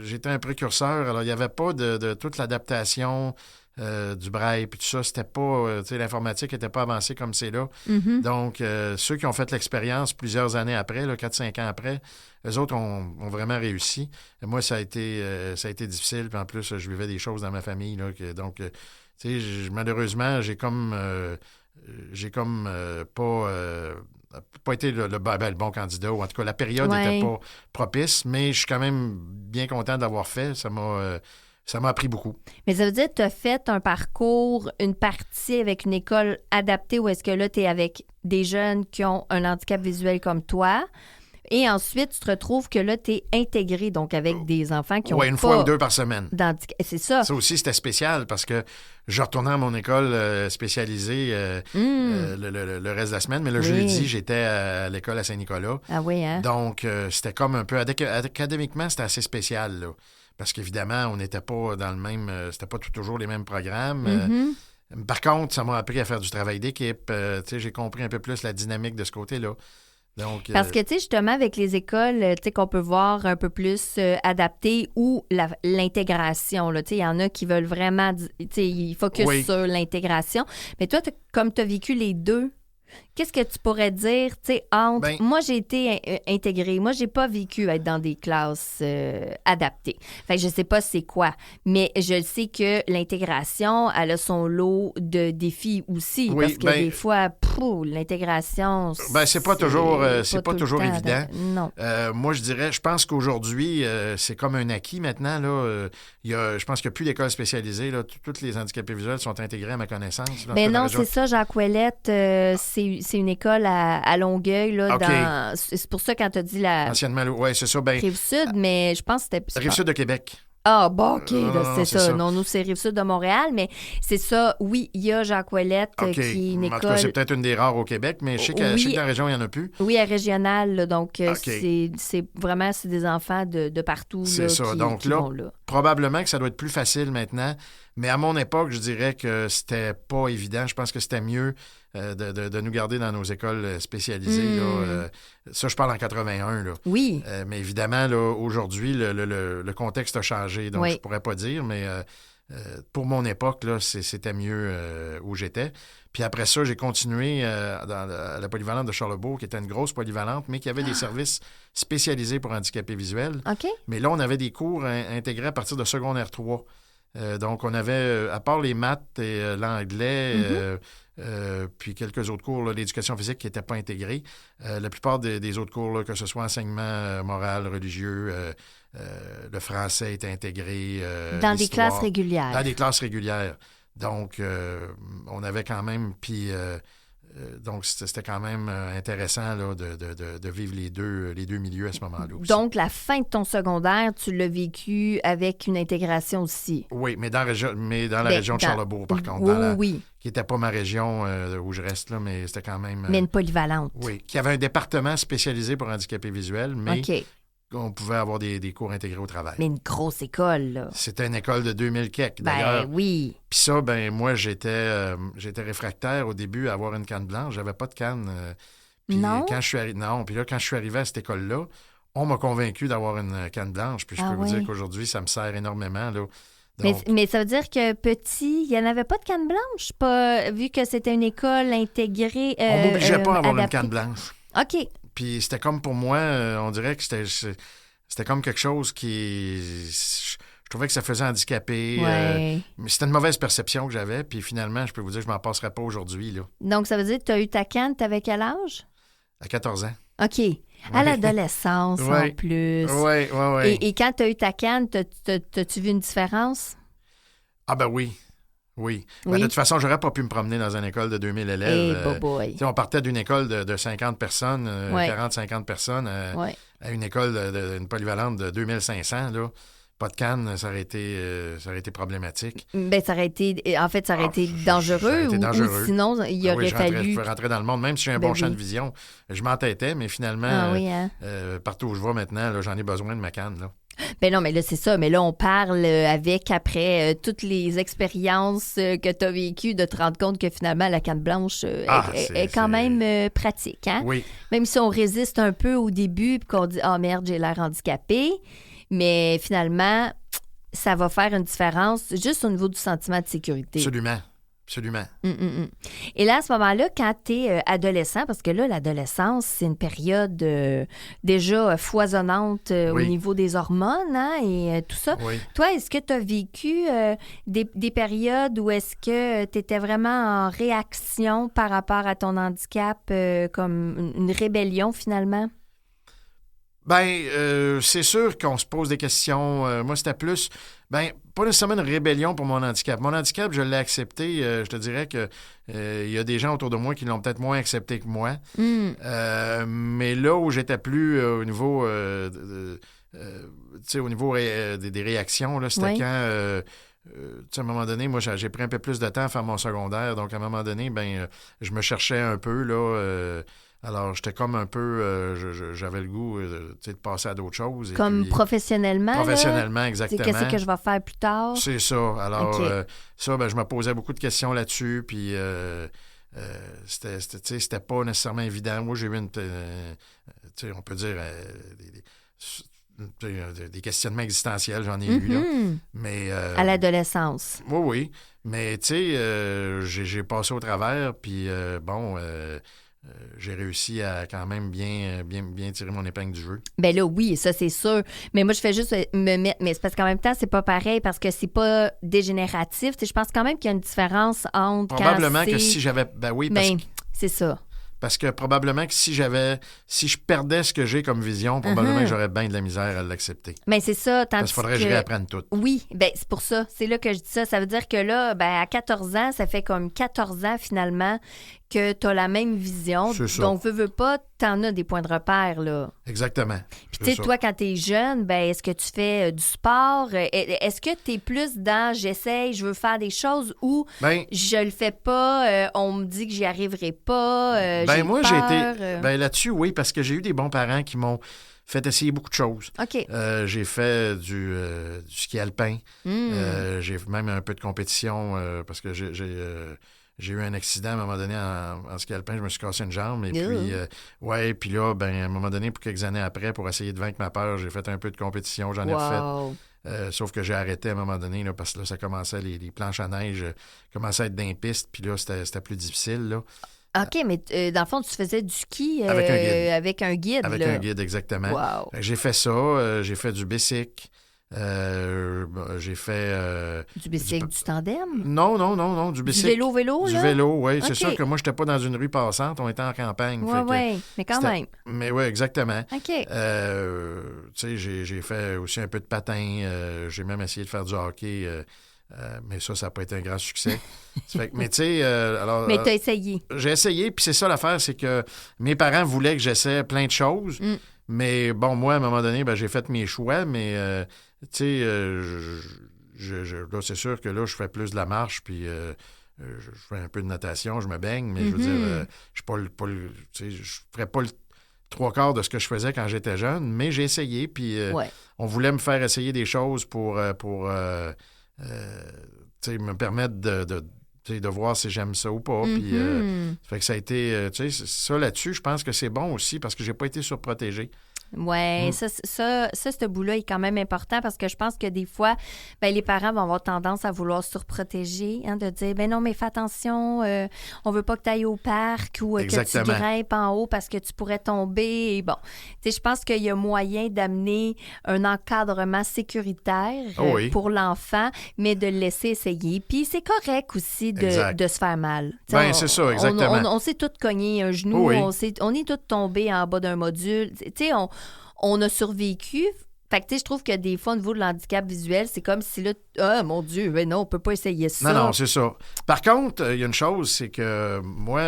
j'étais un précurseur. Alors, il n'y avait pas de toute l'adaptation du braille, puis tout ça. C'était pas... l'informatique n'était pas avancée comme c'est là. Mm-hmm. Donc, ceux qui ont fait l'expérience plusieurs années après, 4-5 ans après, eux autres ont vraiment réussi. Et moi, ça a été difficile. Puis en plus, je vivais des choses dans ma famille. Là, donc, malheureusement, j'ai comme pas été le bon candidat. Ou en tout cas, la période n'était pas propice. Mais je suis quand même bien content d'avoir fait. Ça m'a ça m'a appris beaucoup. Mais ça veut dire que tu as fait un parcours, une partie avec une école adaptée ou est-ce que là, tu es avec des jeunes qui ont un handicap visuel comme toi? Et ensuite, tu te retrouves que là, tu es intégré, donc avec des enfants qui ont une fois ou 2 par semaine. C'est ça. Ça aussi, c'était spécial parce que je retournais à mon école spécialisée le reste de la semaine. Mais le jeudi, j'étais à l'école à Saint-Nicolas. Ah oui, hein? Donc, c'était comme un peu... Académiquement, c'était assez spécial, là. Parce qu'évidemment, on n'était pas dans le même... c'était pas toujours les mêmes programmes. Par contre, ça m'a appris à faire du travail d'équipe. J'ai compris un peu plus la dynamique de ce côté-là. Donc, parce que, tu sais, justement, avec les écoles, tu sais, qu'on peut voir un peu plus adaptées ou l'intégration, là, tu sais, il y en a qui veulent vraiment, tu sais, ils focusent sur l'intégration. Mais toi, comme tu as vécu les deux, qu'est-ce que tu pourrais dire, tu sais, entre... moi, j'ai été intégrée. Moi, j'ai pas vécu être dans des classes adaptées. Fait que je sais pas c'est quoi. Mais je sais que l'intégration, elle a son lot de défis aussi. Parce que des fois, l'intégration... c'est pas toujours, évident. Non. Moi, je pense qu'aujourd'hui, c'est comme un acquis maintenant. Là. Je pense qu'il n'y a plus d'écoles spécialisées. Là. Tous les handicapés visuels sont intégrés à ma connaissance. Ben non, c'est ça, Jacques Ouellette, c'est une école à Longueuil. Là, c'est pour ça quand tu as dit la... Anciennement, oui, c'est ça. Rive-Sud, mais je pense que c'était... Rive-Sud de Québec. Ah, bon, OK, c'est ça. Non, nous, c'est Rive-Sud de Montréal, mais c'est ça. Oui, il y a Jacques Ouellette qui est une école... En tout cas, c'est peut-être une des rares au Québec, mais je sais que dans la région, il n'y en a plus. Oui, à régional, là, donc c'est vraiment des enfants de partout. C'est là, ça. Donc qui vont là. Probablement que ça doit être plus facile maintenant, mais à mon époque, je dirais que c'était pas évident. Je pense que c'était mieux de nous garder dans nos écoles spécialisées. Là, ça, je parle en 81. Là. Oui. Mais évidemment, là, aujourd'hui, le contexte a changé, donc je pourrais pas dire, mais pour mon époque, là, c'était mieux où j'étais. Puis après ça, j'ai continué à la polyvalente de Charlebourg, qui était une grosse polyvalente, mais qui avait des services spécialisés pour handicapés visuels. OK. Mais là, on avait des cours intégrés à partir de secondaire 3. Donc, on avait, à part les maths et l'anglais, puis quelques autres cours, là, l'éducation physique qui n'étaient pas intégrés, la plupart des autres cours, là, que ce soit enseignement moral, religieux, le français était intégré. Dans des classes régulières. Dans des classes régulières. Donc, on avait quand même... Puis, donc, c'était quand même intéressant là, de vivre les deux milieux à ce moment-là aussi. Donc, la fin de ton secondaire, tu l'as vécu avec une intégration aussi. Oui, mais dans la région de Charlebourg, par contre. Qui n'était pas ma région où je reste, là, mais c'était quand même... mais une polyvalente. Oui, qui avait un département spécialisé pour handicapés visuels, mais on pouvait avoir des cours intégrés au travail. Mais une grosse école, là. C'était une école de 2000 quelques, d'ailleurs. Oui. Puis ça, moi, j'étais réfractaire au début à avoir une canne blanche. J'avais pas de canne. Non? Quand je suis arrivé à cette école-là, on m'a convaincu d'avoir une canne blanche. Puis je peux vous dire qu'aujourd'hui, ça me sert énormément, là. Donc, mais ça veut dire que petit, il n'y en avait pas de canne blanche, vu que c'était une école intégrée. On m'obligeait pas à avoir une canne blanche. OK. Puis c'était comme pour moi, on dirait que c'était comme quelque chose qui... Je trouvais que ça faisait handicaper. Mais c'était une mauvaise perception que j'avais. Puis finalement, je peux vous dire que je m'en passerais pas aujourd'hui. Là. Donc, ça veut dire que tu as eu ta canne, tu avais quel âge? À 14 ans. OK. À l'adolescence, en plus. Oui. Et quand tu as eu ta canne, t'as-tu vu une différence? Ah ben oui. Oui. Ben, de toute façon, j'aurais pas pu me promener dans une école de 2000 élèves. On partait d'une école de 50 personnes, 40-50 personnes, à une école, une polyvalente de 2500. Là. Pas de canne, ça aurait été problématique. Ben, ça aurait été dangereux. Ou sinon, il aurait fallu... Je rentrais dans le monde, même si j'ai un bon champ de vision. Je m'entêtais, mais finalement, partout où je vais maintenant, là, j'en ai besoin de ma canne. Là. Ben non, mais là, c'est ça. Mais là, on parle après toutes les expériences que tu as vécues, de te rendre compte que finalement, la canne blanche est quand même pratique. Hein? Oui. Même si on résiste un peu au début et qu'on dit « Ah merde, j'ai l'air handicapé », mais finalement, ça va faire une différence juste au niveau du sentiment de sécurité. Absolument. Et là, à ce moment-là, quand tu es adolescent, parce que là, l'adolescence, c'est une période déjà foisonnante au niveau des hormones et tout ça. Oui. Toi, est-ce que tu as vécu des périodes où est-ce que tu étais vraiment en réaction par rapport à ton handicap, comme une rébellion finalement? C'est sûr qu'on se pose des questions. Moi, c'était plus, pas nécessairement une rébellion pour mon handicap. Mon handicap, je l'ai accepté. Je te dirais que il y a des gens autour de moi qui l'ont peut-être moins accepté que moi. Mais là où j'étais plus au niveau, au niveau des réactions, là, c'était quand... à un moment donné, moi, j'ai pris un peu plus de temps à faire mon secondaire. Donc, à un moment donné, je me cherchais un peu, là... Alors, j'étais comme un peu... j'avais le goût de passer à d'autres choses. Comme puis, professionnellement? Professionnellement, exactement. Qu'est-ce que je vais faire plus tard? C'est ça. Alors, je me posais beaucoup de questions là-dessus, puis c'était pas nécessairement évident. Moi, j'ai eu on peut dire... des questionnements existentiels, j'en ai eu, là. Mais, à l'adolescence. Oui. Mais, j'ai passé au travers, puis j'ai réussi à quand même bien tirer mon épingle du jeu. Ben là, oui, ça, c'est sûr. Mais moi, je fais juste me mettre... Mais c'est parce qu'en même temps, c'est pas pareil parce que c'est pas dégénératif. Je pense quand même qu'il y a une différence entre... Probablement que si j'avais... c'est ça. Parce que probablement que si je perdais ce que j'ai comme vision, probablement que j'aurais bien de la misère à l'accepter. Mais c'est ça. Parce qu'il faudrait que je réapprenne tout. Oui, c'est pour ça. C'est là que je dis ça. Ça veut dire que là, à 14 ans, ça fait comme 14 ans finalement que tu as la même vision. C'est ça. Donc, veux pas, t'en as des points de repère, là. Exactement. Puis, tu sais, toi, quand t'es jeune, est-ce que tu fais du sport? Est-ce que t'es plus dans j'essaye, je veux faire des choses ou je le fais pas, on me dit que j'y arriverai pas, moi, j'ai peur, j'ai été... là-dessus, oui, parce que j'ai eu des bons parents qui m'ont fait essayer beaucoup de choses. OK. J'ai fait du ski alpin. J'ai fait même un peu de compétition parce que j'ai eu un accident à un moment donné en ski alpin. Je me suis cassé une jambe. Et puis là, à un moment donné, pour quelques années après, pour essayer de vaincre ma peur, j'ai fait un peu de compétition. J'en ai refait. Sauf que j'ai arrêté à un moment donné là, parce que là, ça commençait, les planches à neige commençaient à être dans les pistes. Puis là, c'était plus difficile. Là. OK, mais dans le fond, tu faisais du ski avec un guide. Avec un guide. Avec un guide, exactement. Wow. J'ai fait ça. J'ai fait du bicycle. J'ai fait... du bicycle, du tandem? Non, du bicycle. Du vélo, Du là? vélo, oui. Okay. C'est sûr que moi, je n'étais pas dans une rue passante. On était en campagne. Oui, mais quand même. Mais oui, exactement. OK. J'ai fait aussi un peu de patin. J'ai même essayé de faire du hockey. Mais ça n'a pas été un grand succès. Mais tu sais, alors... Mais tu as essayé. J'ai essayé, puis c'est ça l'affaire, c'est que mes parents voulaient que j'essaie plein de choses. Mais bon, moi, à un moment donné, j'ai fait mes choix, mais tu sais, là, c'est sûr que là, je fais plus de la marche, puis je fais un peu de natation, je me baigne, mais je veux dire, je ferais pas le trois quarts de ce que je faisais quand j'étais jeune, mais j'ai essayé, puis on voulait me faire essayer des choses pour me permettre de voir si j'aime ça ou pas. Puis, fait que ça a été... ça là-dessus, je pense que c'est bon aussi parce que j'ai pas été surprotégé. Oui, ça, ce bout-là est quand même important parce que je pense que des fois, les parents vont avoir tendance à vouloir surprotéger, de dire, non, mais fais attention, on veut pas que tu ailles au parc ou que tu grimpes en haut parce que tu pourrais tomber. Et bon, je pense qu'il y a moyen d'amener un encadrement sécuritaire pour l'enfant, mais de le laisser essayer. Puis c'est correct aussi de se faire mal. C'est ça, exactement. On s'est tous cogné un genou, on est tous tombés en bas d'un module. On a survécu. Fait que, je trouve que des fois, au niveau de l'handicap visuel, c'est comme si là, mon Dieu, non, on peut pas essayer ça. Non, c'est ça. Par contre, il y a une chose, c'est que moi,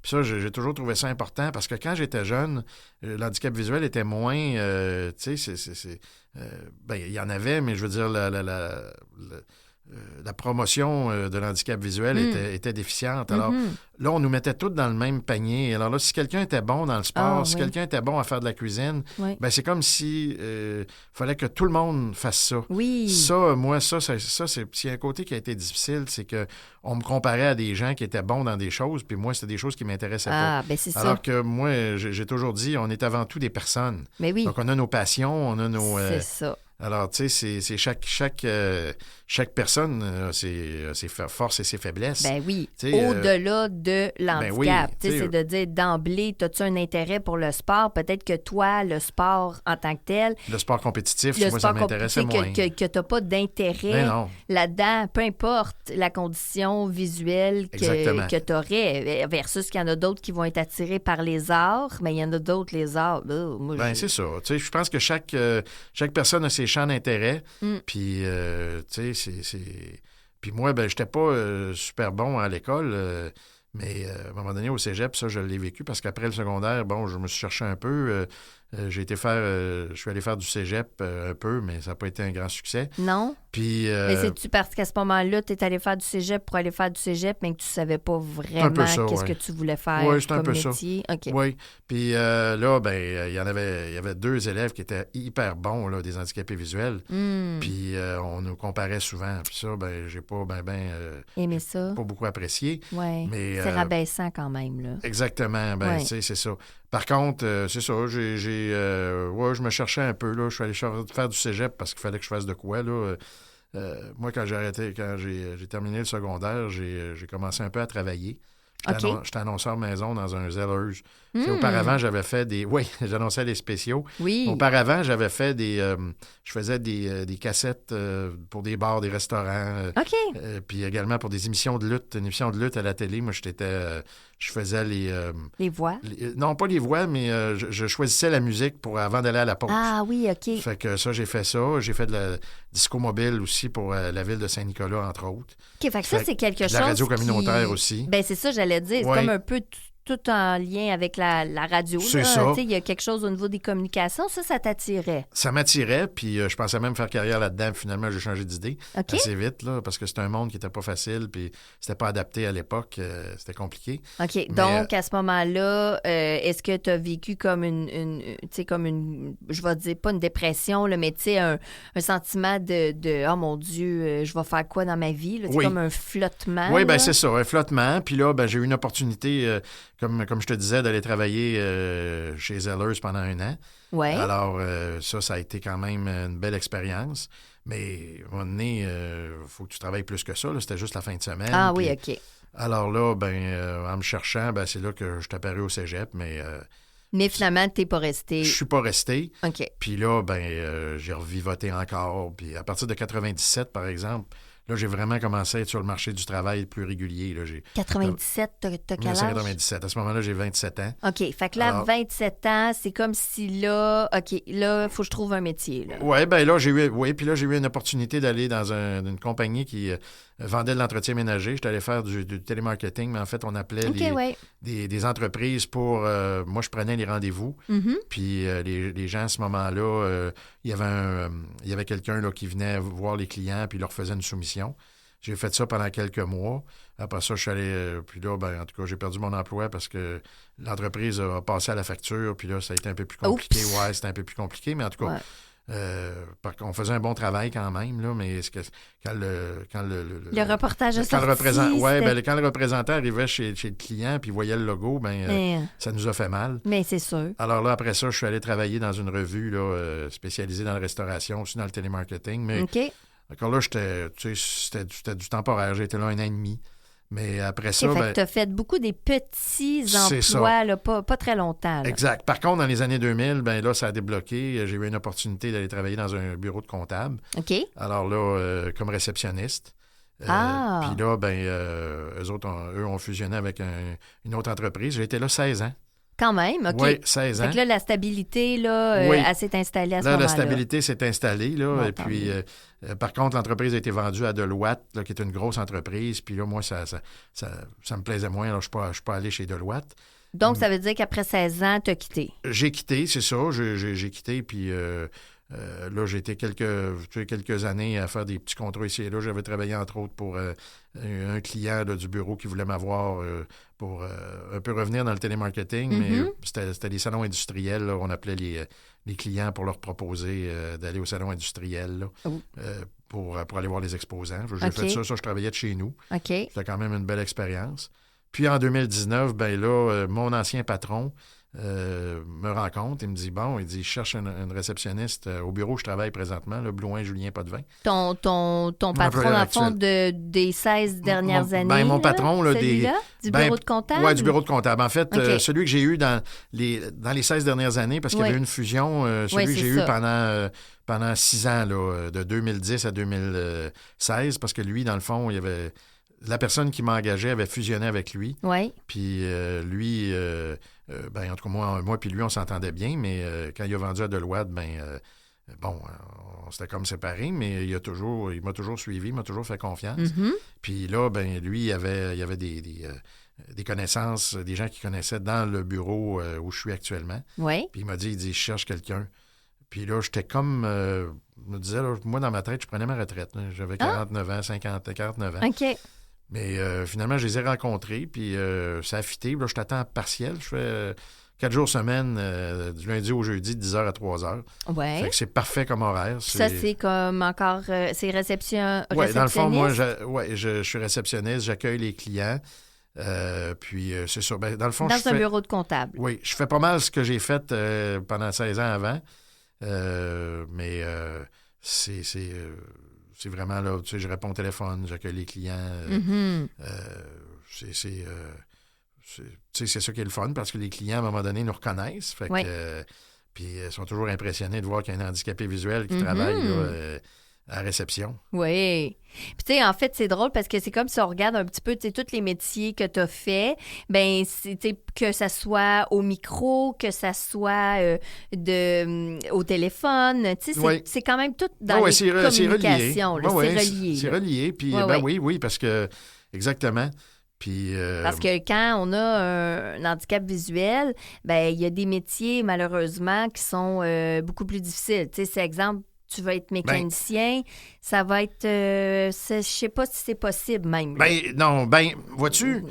puis ça, j'ai toujours trouvé ça important parce que quand j'étais jeune, l'handicap visuel était moins, tu sais, il y en avait, mais je veux dire, la promotion de l'handicap visuel était déficiente. Alors là, on nous mettait tous dans le même panier. Alors là, si quelqu'un était bon dans le sport, si quelqu'un était bon à faire de la cuisine, c'est comme si fallait que tout le monde fasse ça. Oui. Ça, moi, c'est un côté qui a été difficile, c'est que on me comparait à des gens qui étaient bons dans des choses, puis moi, c'était des choses qui m'intéressaient pas. C'est ça. Alors que moi, j'ai toujours dit, on est avant tout des personnes. Mais oui. Donc, on a nos passions, on a nos... c'est ça. Alors, tu sais, c'est chaque personne a ses forces et ses faiblesses. Ben oui, au-delà de l'handicap. C'est de dire d'emblée, as-tu un intérêt pour le sport? Peut-être que toi, le sport en tant que tel... Le sport compétitif, moi, ça m'intéressait moins. Que tu n'as pas d'intérêt là-dedans, peu importe la condition visuelle que tu aurais, versus qu'il y en a d'autres qui vont être attirés par les arts, mais il y en a d'autres, les arts... c'est ça. Tu sais, je pense que chaque personne a ses champs d'intérêt. Puis, tu sais, Puis moi, ben, j'étais pas super bon à l'école, mais à un moment donné, au cégep, ça, je l'ai vécu parce qu'après le secondaire, bon, je me suis cherché un peu. Je suis allé faire du cégep un peu, mais ça n'a pas été un grand succès. Non? Puis, mais c'est-tu parce qu'à ce moment-là, tu es allé faire du cégep pour aller faire du cégep, mais que tu savais pas vraiment qu'est-ce que tu voulais faire comme métier? Okay. Oui. Puis là, ben, il y avait 2 élèves qui étaient hyper bons, là, des handicapés visuels. Puis on nous comparait souvent. Puis ça, ben, j'ai pas aimé ça. Pas beaucoup apprécié. Oui. C'est rabaissant quand même, là. Exactement. Ben, c'est ça. Par contre, c'est ça, je me cherchais un peu, là. Je suis allé faire du cégep parce qu'il fallait que je fasse de quoi, là. Moi, quand j'ai terminé le secondaire, j'ai commencé un peu à travailler. J'étais annonceur maison dans un Zellers. Auparavant, j'avais fait j'annonçais les spéciaux. Oui. Auparavant, j'avais fait je faisais des cassettes pour des bars, des restaurants. Puis également pour des émissions de lutte. Une émission de lutte à la télé, moi, je faisais les voix? Non, pas les voix, mais je choisissais la musique avant d'aller à la pause. Ah oui, OK. Fait que ça, j'ai fait ça. J'ai fait de la disco mobile aussi pour la ville de Saint-Nicolas, entre autres. OK, fait que ça, c'est quelque chose la radio communautaire aussi. Ben c'est ça, j'allais dire. C'est comme un peu tout en lien avec la radio. C'est ça. Il y a quelque chose au niveau des communications. Ça t'attirait? Ça m'attirait, puis je pensais même faire carrière là-dedans. Finalement, j'ai changé d'idée assez vite, là, parce que c'était un monde qui n'était pas facile, puis c'était pas adapté à l'époque. C'était compliqué. OK. Donc, à ce moment-là, est-ce que tu as vécu comme une je vais dire, pas une dépression, là, mais tu sais, un sentiment de oh mon Dieu, je vais faire quoi dans ma vie? Là, comme un flottement. Oui, bien, c'est ça, un flottement. Puis là, ben, j'ai eu une opportunité... Comme je te disais, d'aller travailler chez Zellers pendant 1 an. Ouais. Alors, ça a été quand même une belle expérience. Mais à un moment donné, il faut que tu travailles plus que ça. Là. C'était juste la fin de semaine. Ah oui, OK. Alors là, en me cherchant, c'est là que je suis apparu au cégep, mais finalement, tu n'es pas resté. Je suis pas resté. OK. Puis là, j'ai revivoté encore. Puis à partir de 97, par exemple... Là, j'ai vraiment commencé à être sur le marché du travail plus régulier. Là, 97, t'as quel âge? 1997. À ce moment-là, j'ai 27 ans. OK. Fait que là, 27 ans, c'est comme si là, OK, là, il faut que je trouve un métier. Oui, bien là, j'ai eu une opportunité d'aller dans une compagnie qui vendait de l'entretien ménager. J'étais allé faire du télémarketing, mais en fait, on appelait des entreprises pour... moi, je prenais les rendez-vous. Mm-hmm. Puis les gens, à ce moment-là, il y avait quelqu'un là, qui venait voir les clients puis leur faisait une soumission. J'ai fait ça pendant quelques mois. Après ça, je suis allé... puis là, en tout cas, j'ai perdu mon emploi parce que l'entreprise a passé à la facture. Puis là, ça a été un peu plus compliqué. Oups. Ouais, c'était un peu plus compliqué. Mais en tout cas, on faisait un bon travail quand même. Là, mais quand le reportage a sorti... quand le représentant arrivait chez le client puis voyait le logo, ça nous a fait mal. Mais c'est sûr. Alors là, après ça, je suis allé travailler dans une revue là, spécialisée dans la restauration, aussi dans le télémarketing. Mais encore là, c'était du temporaire. J'ai été là 1 an et demi. Mais après ça... fait que tu as fait beaucoup des petits emplois, là, pas très longtemps. Là. Exact. Par contre, dans les années 2000, là, ça a débloqué. J'ai eu une opportunité d'aller travailler dans un bureau de comptable. OK. Alors là, comme réceptionniste. Puis là, eux autres, eux ont fusionné avec une autre entreprise. J'ai été là 16 ans. Quand même, OK. Oui, 16 ans. Fait que là, la stabilité, là, elle s'est installée à ce moment-là. La stabilité s'est installée, là. Bon, et puis, par contre, l'entreprise a été vendue à Deloitte, là, qui est une grosse entreprise. Puis là, moi, ça me plaisait moins. Alors, je ne suis pas allé chez Deloitte. Donc, ça veut dire qu'après 16 ans, tu as quitté? J'ai quitté, c'est ça. J'ai quitté, puis... là, j'ai été quelques années à faire des petits contrats ici et là. J'avais travaillé, entre autres, pour un client là, du bureau qui voulait m'avoir pour un peu revenir dans le télémarketing, mais c'était des salons industriels. Là, on appelait les clients pour leur proposer d'aller au salon industriel là, pour aller voir les exposants. J'ai fait ça, je travaillais de chez nous. C'était quand même une belle expérience. Puis en 2019, mon ancien patron me rencontre et me dit, bon, il dit, je cherche une réceptionniste au bureau où je travaille présentement, le Blouin Julien Potvin. Ton patron, dans le fond, des 16 dernières années? Mon patron, là, du bureau de comptable? Oui, du bureau de comptable. En fait, celui que j'ai eu dans les 16 dernières années, parce qu'il y avait eu une fusion, celui que j'ai eu pendant 6 ans, là, de 2010 à 2016, parce que lui, dans le fond, il y avait... La personne qui m'engageait avait fusionné avec lui. Oui. Puis lui, en tout cas, moi puis lui, on s'entendait bien, mais quand il a vendu à Deloitte, on s'était comme séparés, mais il m'a toujours suivi, il m'a toujours fait confiance. Mm-hmm. Puis là, lui, il y avait des connaissances, des gens qui connaissaient dans le bureau où je suis actuellement. Oui. Puis il dit, je cherche quelqu'un. Puis là, j'étais comme, je me disais, là, moi, dans ma tête, je prenais ma retraite. Là. J'avais 49 ans, 49 ans. OK. Mais finalement, je les ai rencontrés, puis ça a fité. Là, je t'attends à partiel. Je fais 4 jours semaine, du lundi au jeudi, de 10h à 3h. Ouais. Fait que c'est parfait comme horaire. Ça, c'est comme encore... c'est réceptionniste? Oui, dans le fond, moi, je suis réceptionniste, j'accueille les clients. Puis c'est ça. Ben, dans le fond, dans un bureau de comptable. Oui, je fais pas mal ce que j'ai fait pendant 16 ans avant. Mais c'est vraiment là, tu sais, je réponds au téléphone, j'accueille les clients. Mm-hmm. C'est ça qui est le fun, parce que les clients, à un moment donné, nous reconnaissent. Fait que, puis ils sont toujours impressionnés de voir qu'il y a un handicapé visuel qui travaille là, à la réception. Oui. Puis, tu sais, en fait, c'est drôle parce que c'est comme si on regarde un petit peu, tu sais, tous les métiers que tu as fait, bien, que ça soit au micro, que ça soit au téléphone, tu sais, c'est quand même tout dans les communications. C'est relié. C'est relié. Puis, oui, parce que, exactement. Puis, parce que quand on a un handicap visuel, bien, il y a des métiers, malheureusement, qui sont beaucoup plus difficiles. Tu sais, c'est exemple, tu vas être mécanicien, ça va être... je sais pas si c'est possible même. Vois-tu,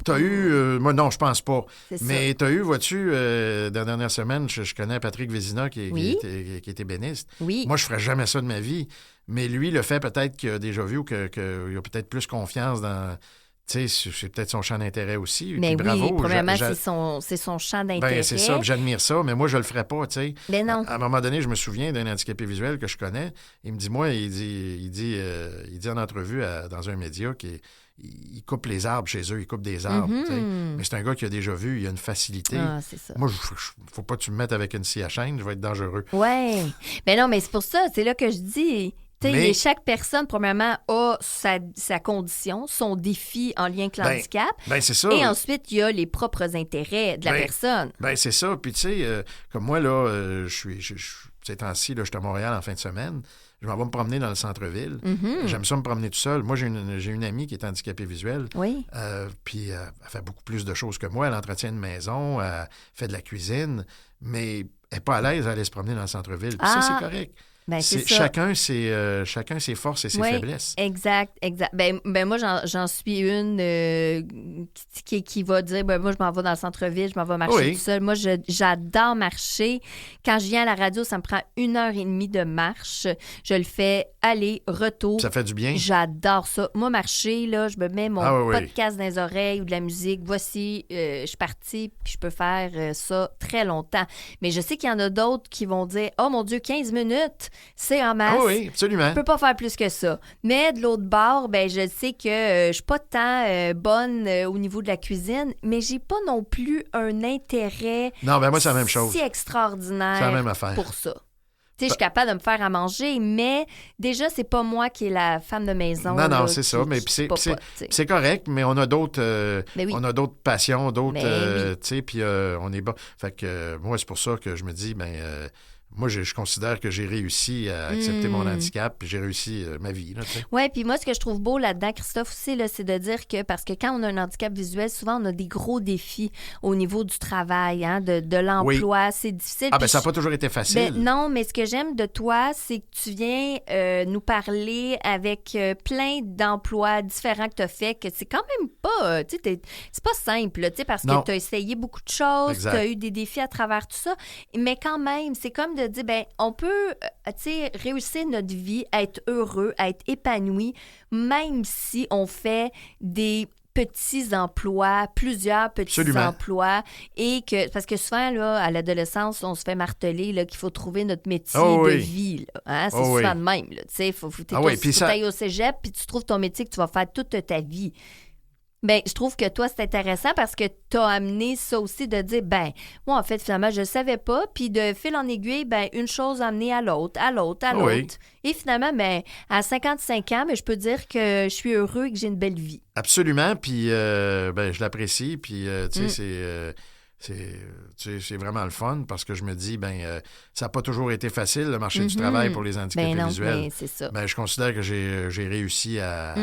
t'as eu... moi, non, je pense pas. Mais t'as eu, vois-tu, dans la dernière semaine, je connais Patrick Vézina qui est ébéniste. Oui. Moi, je ferais jamais ça de ma vie. Mais lui, le fait peut-être qu'il a déjà vu ou qu'il a peut-être plus confiance dans... Tu sais, c'est peut-être son champ d'intérêt aussi. Mais puis oui, bravo, premièrement, c'est son champ d'intérêt. C'est ça, j'admire ça, mais moi, je le ferais pas, tu sais. Mais non. À un moment donné, je me souviens d'un handicapé visuel que je connais. Il me dit, il dit en entrevue dans un média qu'il coupe les arbres chez eux, il coupe des arbres, tu sais. Mais c'est un gars qui a déjà vu, il a une facilité. Ah, c'est ça. Moi, faut pas que tu me mettes avec une scie à chaîne, je vais être dangereux. Oui. Mais non, mais c'est pour ça, c'est là que je dis... chaque personne, premièrement, a sa condition, son défi en lien avec l'handicap. C'est ça. Et ensuite, il y a les propres intérêts de la personne. C'est ça. Puis, tu sais, comme moi, là, ces temps-ci, là, je suis à Montréal en fin de semaine. Je m'en vais me promener dans le centre-ville. Mm-hmm. J'aime ça me promener tout seul. Moi, j'ai une amie qui est handicapée visuelle. Oui. Puis, elle fait beaucoup plus de choses que moi. Elle entretient une maison, elle fait de la cuisine, mais elle n'est pas à l'aise à aller se promener dans le centre-ville. Puis ça, c'est correct. C'est ça. Chacun ses forces et ses faiblesses. Exact. Moi, j'en suis une qui va dire, moi, je m'en vais dans le centre-ville, je m'en vais marcher tout seul. Moi, j'adore marcher. Quand je viens à la radio, ça me prend 1h30 de marche. Je le fais aller, retour. Ça fait du bien. J'adore ça. Moi, marcher, là, je me mets mon podcast dans les oreilles ou de la musique. Voici, je suis partie, puis je peux faire ça très longtemps. Mais je sais qu'il y en a d'autres qui vont dire, oh mon Dieu, 15 minutes. C'est en masse. Oui, absolument. Je peux pas faire plus que ça. Mais de l'autre bord, je sais que je suis pas tant bonne au niveau de la cuisine, mais j'ai pas non plus un intérêt moi, c'est la même chose. Si extraordinaire c'est la même affaire. Pour ça. Tu sais, je suis capable de me faire à manger, mais déjà, c'est pas moi qui est la femme de maison. Non, c'est ça. Mais c'est correct, mais on a d'autres on a d'autres passions, d'autres... tu sais, puis on est bon. Fait que moi, c'est pour ça que je me dis, moi, je considère que j'ai réussi à accepter mon handicap, puis j'ai réussi ma vie. Oui, puis moi, ce que je trouve beau là-dedans, Christophe, aussi, là, c'est de dire que, parce que quand on a un handicap visuel, souvent, on a des gros défis au niveau du travail, de l'emploi. Oui. C'est difficile. Ça n'a pas toujours été facile. Non, mais ce que j'aime de toi, c'est que tu viens nous parler avec plein d'emplois différents que tu as fait, que c'est quand même pas, c'est pas simple, parce que tu as essayé beaucoup de choses, tu as eu des défis à travers tout ça, mais quand même, c'est comme de dire, on peut, réussir notre vie, être heureux, être épanoui, même si on fait des petits emplois, plusieurs petits emplois, et que parce que souvent, là, à l'adolescence, on se fait marteler là, qu'il faut trouver notre métier de vie. Là, hein? C'est souvent de même. Tu sais, faut t'ailles au cégep, puis tu trouves ton métier que tu vas faire toute ta vie. Bien, je trouve que toi, c'est intéressant parce que tu as amené ça aussi de dire, moi, en fait, finalement, je ne savais pas. Puis de fil en aiguille, une chose a amené à l'autre. Et finalement, à 55 ans, je peux dire que je suis heureux et que j'ai une belle vie. Absolument. Puis, je l'apprécie. Puis, tu sais, c'est vraiment le fun parce que je me dis, ça n'a pas toujours été facile, le marché du travail pour les handicapés visuels. C'est ça. Je considère que j'ai réussi à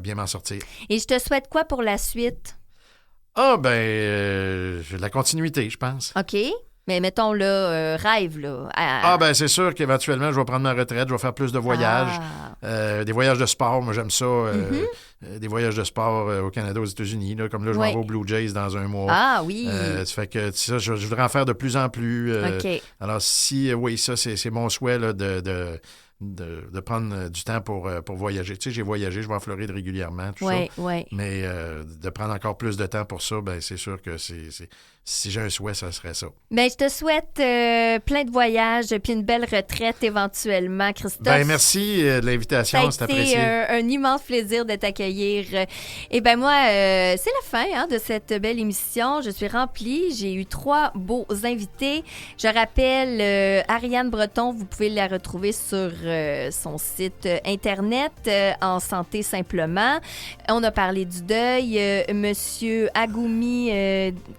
bien m'en sortir. Et je te souhaite quoi pour la suite? J'ai de la continuité, je pense. OK. Mais mettons, là, rêve, là. C'est sûr qu'éventuellement, je vais prendre ma retraite, je vais faire plus de voyages. Des voyages de sport, moi, j'aime ça. Des voyages de sport au Canada, aux États-Unis. Là, comme là, je m'en vais aux Blue Jays dans un mois. Ah oui! Ça fait que ça, je voudrais en faire de plus en plus. OK. Alors, ça, c'est mon souhait là, de prendre du temps pour voyager. Tu sais, j'ai voyagé, je vais en Floride régulièrement, tout ça. Oui. Mais de prendre encore plus de temps pour ça, c'est sûr que si j'ai un souhait, ça serait ça. Je te souhaite plein de voyages puis une belle retraite éventuellement, Christophe. Merci de l'invitation, c'est apprécié. Un immense plaisir de t'accueillir. Et moi, c'est la fin de cette belle émission. Je suis remplie. J'ai eu 3 beaux invités. Je rappelle Ariane Breton, vous pouvez la retrouver sur son site Internet, En Santé Simplement. On a parlé du deuil. Monsieur Agoumi,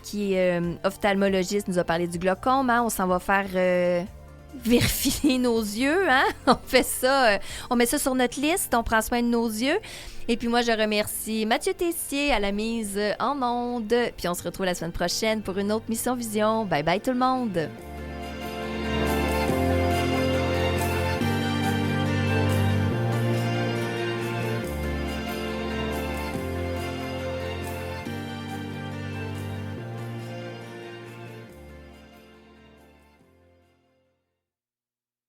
qui est ophtalmologiste, nous a parlé du glaucome. On s'en va faire vérifier nos yeux. On fait ça, on met ça sur notre liste, on prend soin de nos yeux. Et puis moi, je remercie Mathieu Tessier à la mise en onde. Puis on se retrouve la semaine prochaine pour une autre Mission Vision. Bye bye tout le monde!